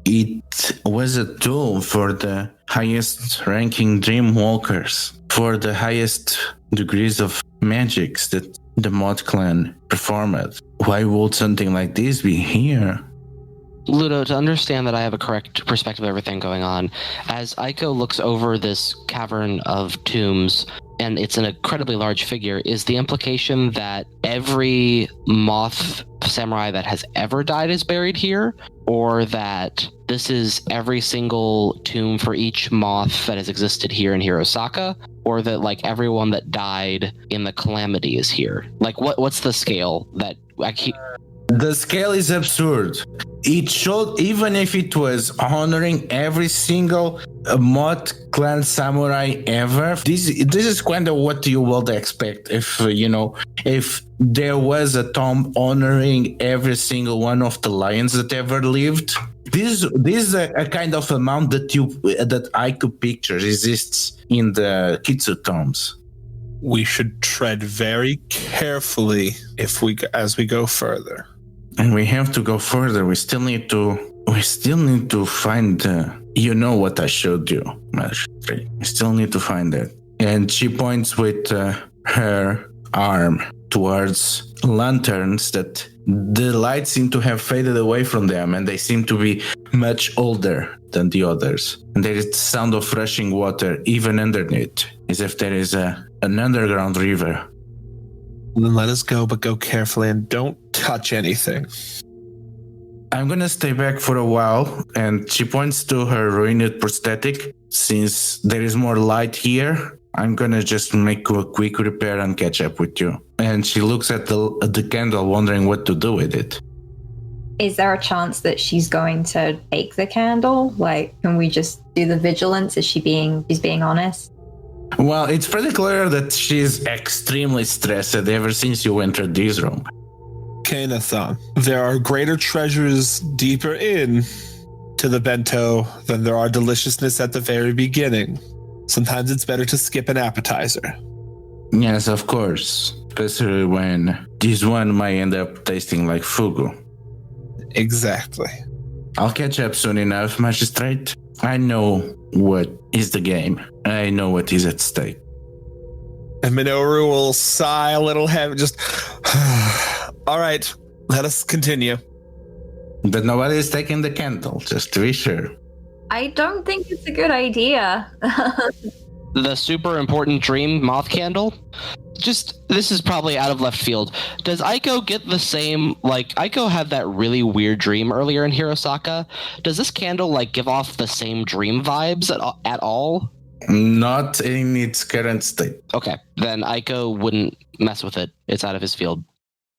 It was a tool for the highest ranking dream walkers, for the highest degrees of magics that the Moth clan performed. Why would something like this be here? Ludo, to understand that I have a correct perspective of everything going on, as Aiko looks over this cavern of tombs, and it's an incredibly large figure, is the implication that every Moth samurai that has ever died is buried here? Or that this is every single tomb for each Moth that has existed here in Hirosaka? Or that, like, everyone that died in the Calamity is here? Like, what's the scale that... The scale is absurd. It showed, even if it was honoring every single Moth clan samurai ever, this is kind of what you would expect if there was a tomb honoring every single one of the lions that ever lived. This is a kind of amount that I could picture exists in the Kitsu tombs. We should tread very carefully as we go further. And we have to go further. We still need to find what I showed you, Magistrate. We still need to find it. And she points with her arm towards lanterns that the lights seem to have faded away from them, and they seem to be much older than the others. And there is the sound of rushing water even underneath, as if there is an underground river. Then let us go, but go carefully and don't touch anything. I'm gonna stay back for a while, and she points to her ruined prosthetic. Since there is more light here, I'm gonna just make a quick repair and catch up with you. And she looks at the candle, wondering what to do with it. Is there a chance that she's going to take the candle? Like, can we just do the vigilance? She's being honest? Well, it's pretty clear that she's extremely stressed ever since you entered this room. Kaina-san, there are greater treasures deeper in to the bento than there are deliciousness at the very beginning. Sometimes it's better to skip an appetizer. Yes, of course. Especially when this one might end up tasting like fugu. Exactly. I'll catch up soon enough, Magistrate. I know what is the game. I know what is at stake. And Minoru will sigh a little heavy, just... All right, let us continue. But nobody is taking the candle, just to be sure. I don't think it's a good idea. The super important dream Moth candle? This is probably out of left field. Does Aiko get the same, Aiko had that really weird dream earlier in Hirosaka. Does this candle, give off the same dream vibes at all? Not in its current state. Okay, then Aiko wouldn't mess with it. It's out of his field.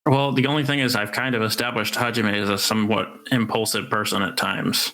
Well, the only thing is I've kind of established Hajime as a somewhat impulsive person at times.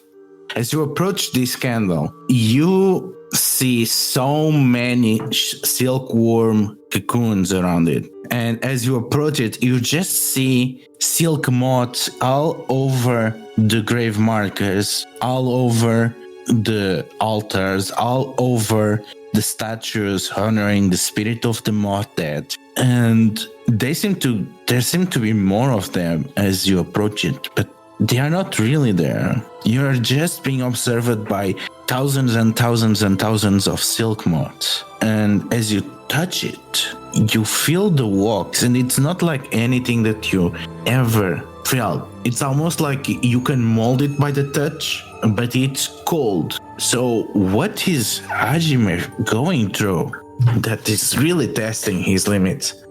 As you approach this candle, you see so many silkworm cocoons around it. And as you approach it, you just see silk moths all over the grave markers, all over the altars, all over the statues honoring the spirit of the Moth dead. And there seem to be more of them as you approach it, but they are not really there. You are just being observed by thousands and thousands and thousands of silk moths. And as you touch it, you feel the wax, and it's not like anything that you ever felt. It's almost like you can mold it by the touch, but it's cold. So what is Hajime going through that is really testing his limits?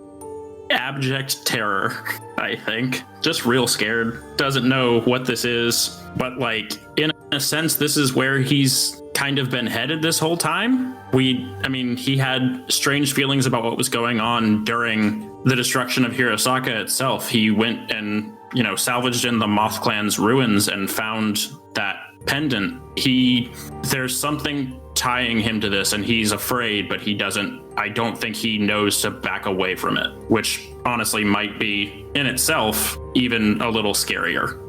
Abject terror, I think. Just real scared. Doesn't know what this is, but in a sense, this is where he's kind of been headed this whole time. He had strange feelings about what was going on during the destruction of Hirosaka itself. He went and, salvaged in the Moth clan's ruins and found that pendant. There's something tying him to this, and he's afraid, but I don't think he knows to back away from it, which honestly might be in itself even a little scarier.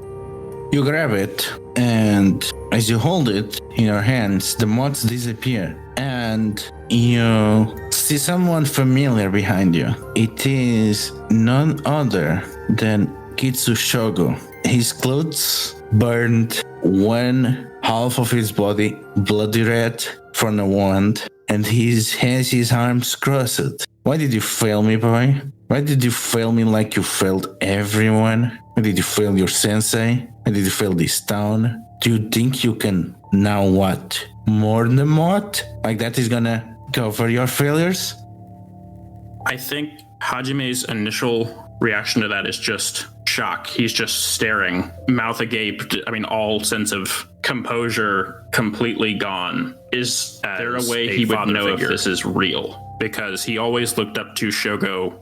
You grab it, and as you hold it in your hands, the moths disappear, and you see someone familiar behind you. It is none other than Kitsu Shogo. His clothes burned, one half of his body bloody red from a wound, and he has his arms crossed. Why did you fail me, boy? Why did you fail me like you failed everyone? Why did you fail your sensei? Why did you fail this town? Do you think you can now what? Mourn the Moth? Like that is gonna cover your failures? I think Hajime's initial reaction to that is just shock. He's just staring, mouth agape. All sense of composure completely gone. Is there a way he would know if this is real? Because he always looked up to Shogo.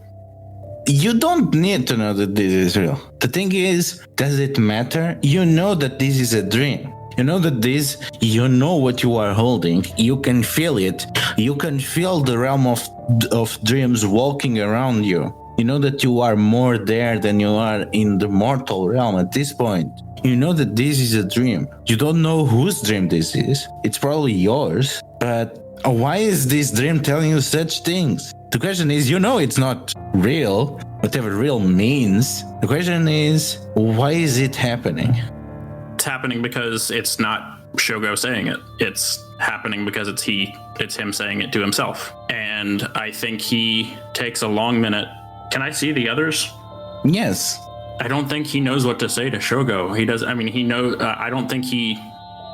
You don't need to know that this is real. The thing is, does it matter? You know that this is a dream. You know what you are holding. You can feel it. You can feel the realm of dreams walking around you. You know that you are more there than you are in the mortal realm at this point. You know that this is a dream. You don't know whose dream this is. It's probably yours. But why is this dream telling you such things? The question is, it's not real, whatever real means. The question is, why is it happening? It's happening because it's not Shogo saying it. It's happening because it's him saying it to himself. And I think he takes a long minute. Can I see the others? Yes. I don't think he knows what to say to Shogo. He does. He knows. I don't think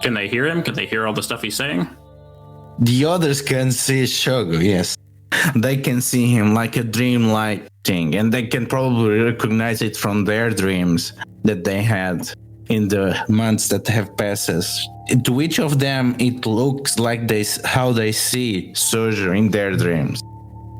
can they hear him? Can they hear all the stuff he's saying? The others can see Shogo, yes. They can see him like a dream-like thing, and they can probably recognize it from their dreams that they had in the months that have passed. To each of them, it looks like how they see Soji in their dreams.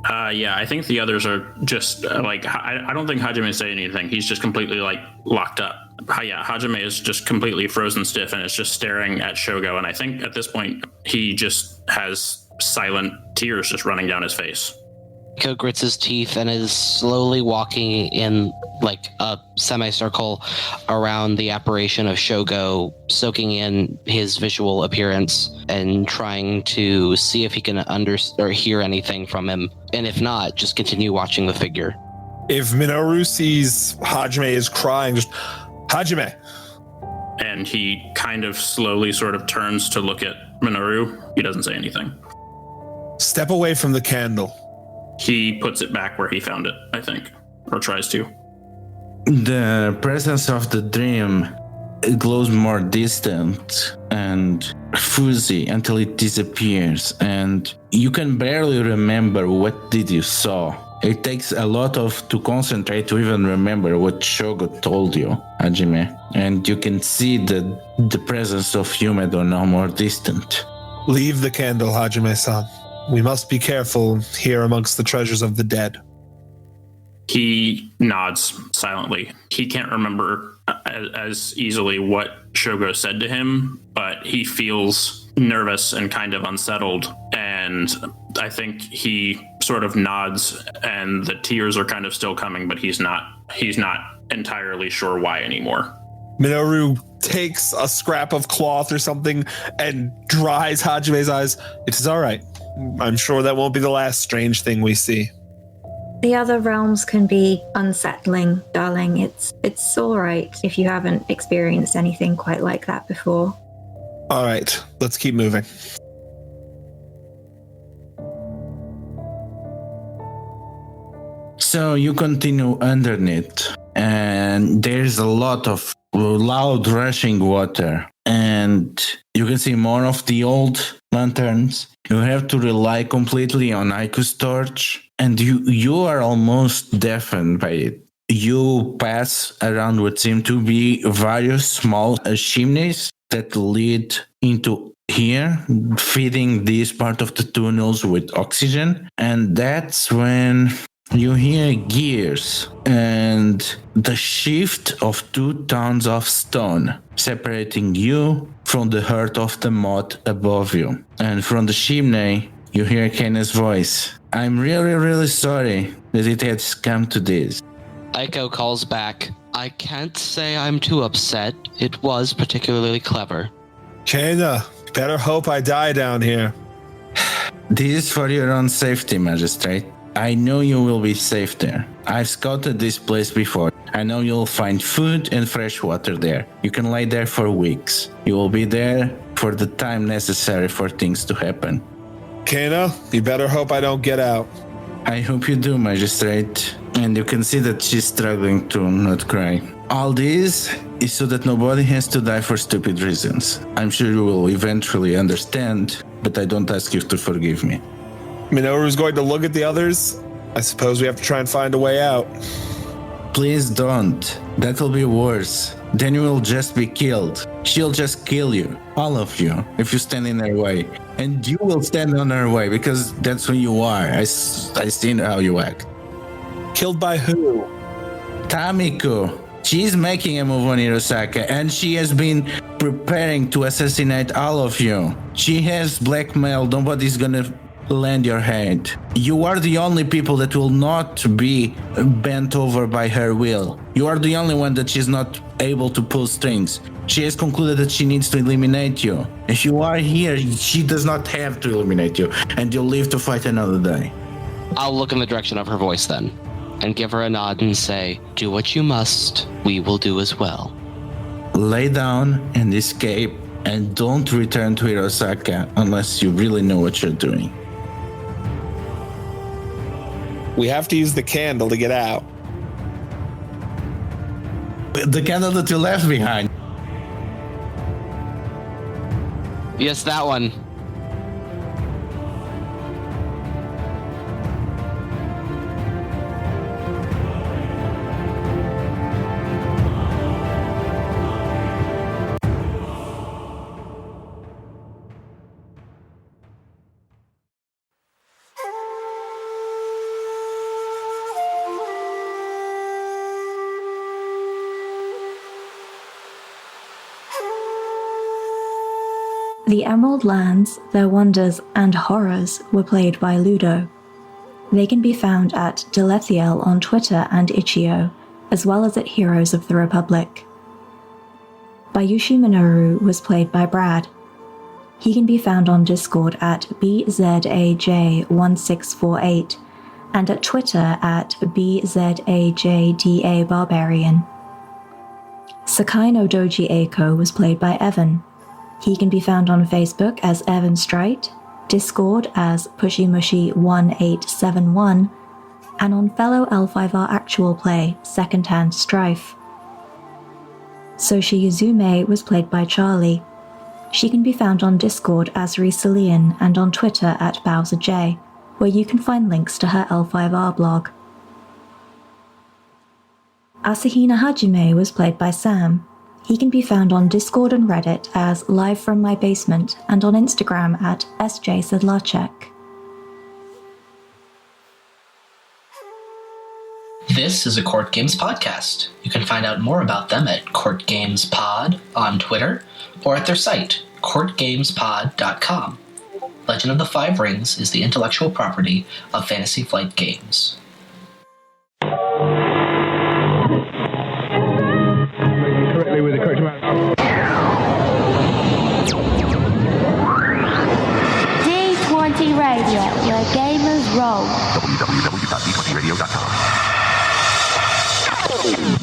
I think the others are just I don't think Hajime is saying anything. He's just completely locked up. Hajime is just completely frozen stiff and is just staring at Shogo. And I think at this point, he just has silent tears just running down his face. Ko grits his teeth and is slowly walking in a semicircle around the apparition of Shogo, soaking in his visual appearance and trying to see if he can hear anything from him. And if not, just continue watching the figure. If Minoru sees Hajime is crying, just Hajime. And he kind of slowly sort of turns to look at Minoru. He doesn't say anything. Step away from the candle. He puts it back where he found it, I think, or tries to. The presence of the dream glows more distant and fuzzy until it disappears, and you can barely remember what did you saw. It takes a lot to concentrate to even remember what Shogo told you, Hajime, and you can see the presence of Yumedo now more distant. Leave the candle, Hajime-san. We must be careful here amongst the treasures of the dead. He nods silently. He can't remember as easily what Shogo said to him, but he feels nervous and kind of unsettled. And I think he sort of nods, and the tears are kind of still coming, but he's not entirely sure why anymore. Minoru takes a scrap of cloth or something and dries Hajime's eyes. It is all right. I'm sure that won't be the last strange thing we see. The other realms can be unsettling, darling. It's all right if you haven't experienced anything quite like that before. All right, let's keep moving. So you continue underneath, and there's a lot of loud rushing water, and you can see more of the old lanterns. You have to rely completely on Aiku's torch, and you are almost deafened by it. You pass around what seem to be various small chimneys that lead into here, feeding this part of the tunnels with oxygen. And that's when you hear gears and the shift of 2 tons of stone separating you from the heart of the moth above you. And from the chimney, you hear Kenna's voice. I'm really, really sorry that it has come to this. Aiko calls back. I can't say I'm too upset. It was particularly clever. Kana, better hope I die down here. This is for your own safety, Magistrate. I know you will be safe there. I've scouted this place before. I know you'll find food and fresh water there. You can lay there for weeks. You will be there for the time necessary for things to happen. Kana, you better hope I don't get out. I hope you do, Magistrate. And you can see that she's struggling to not cry. All this is so that nobody has to die for stupid reasons. I'm sure you will eventually understand, but I don't ask you to forgive me. Minoru's going to look at the others. I suppose we have to try and find a way out. Please don't. That will be worse. Then you will just be killed. She'll just kill you, all of you, if you stand in her way. And you will stand on her way because that's who you are. I seen how you act. Killed by who? Tamiko. She's making a move on Hirosaka and she has been preparing to assassinate all of you. She has blackmail. Nobody's gonna lend your hand. You are the only people that will not be bent over by her will. You are the only one that she's not able to pull strings. She has concluded that she needs to eliminate you. If you are here, she does not have to eliminate you, and you'll live to fight another day. I'll look in the direction of her voice then, and give her a nod and say, do what you must, we will do as well. Lay down and escape, and don't return to Hirosaka unless you really know what you're doing. We have to use the candle to get out. The candle that you left behind. Yes, that one. The Emerald Lands, their wonders and horrors were played by Ludo. They can be found at Delethiel on Twitter and Itch.io, as well as at Heroes of the Republic. Bayushi Minoru was played by Brad. He can be found on Discord at BZAJ1648 and at Twitter at BZAJDABarbarian. Sakai-no-Doji Eiko was played by Evan. He can be found on Facebook as Evan Strite, Discord as PushyMushy1871, and on fellow L5R Actual Play, Secondhand Strife. Soshi Yuzume was played by Charlie. She can be found on Discord as Risalian and on Twitter at BowserJ, where you can find links to her L5R blog. Asahina Hajime was played by Sam. He can be found on Discord and Reddit as Live From My Basement and on Instagram at SJSedlarchek. This is a Court Games podcast. You can find out more about them at CourtGamesPod on Twitter or at their site, CourtGamesPod.com. Legend of the Five Rings is the intellectual property of Fantasy Flight Games. With the correct amount. D20 Radio, where gamers roll. www.d20radio.com.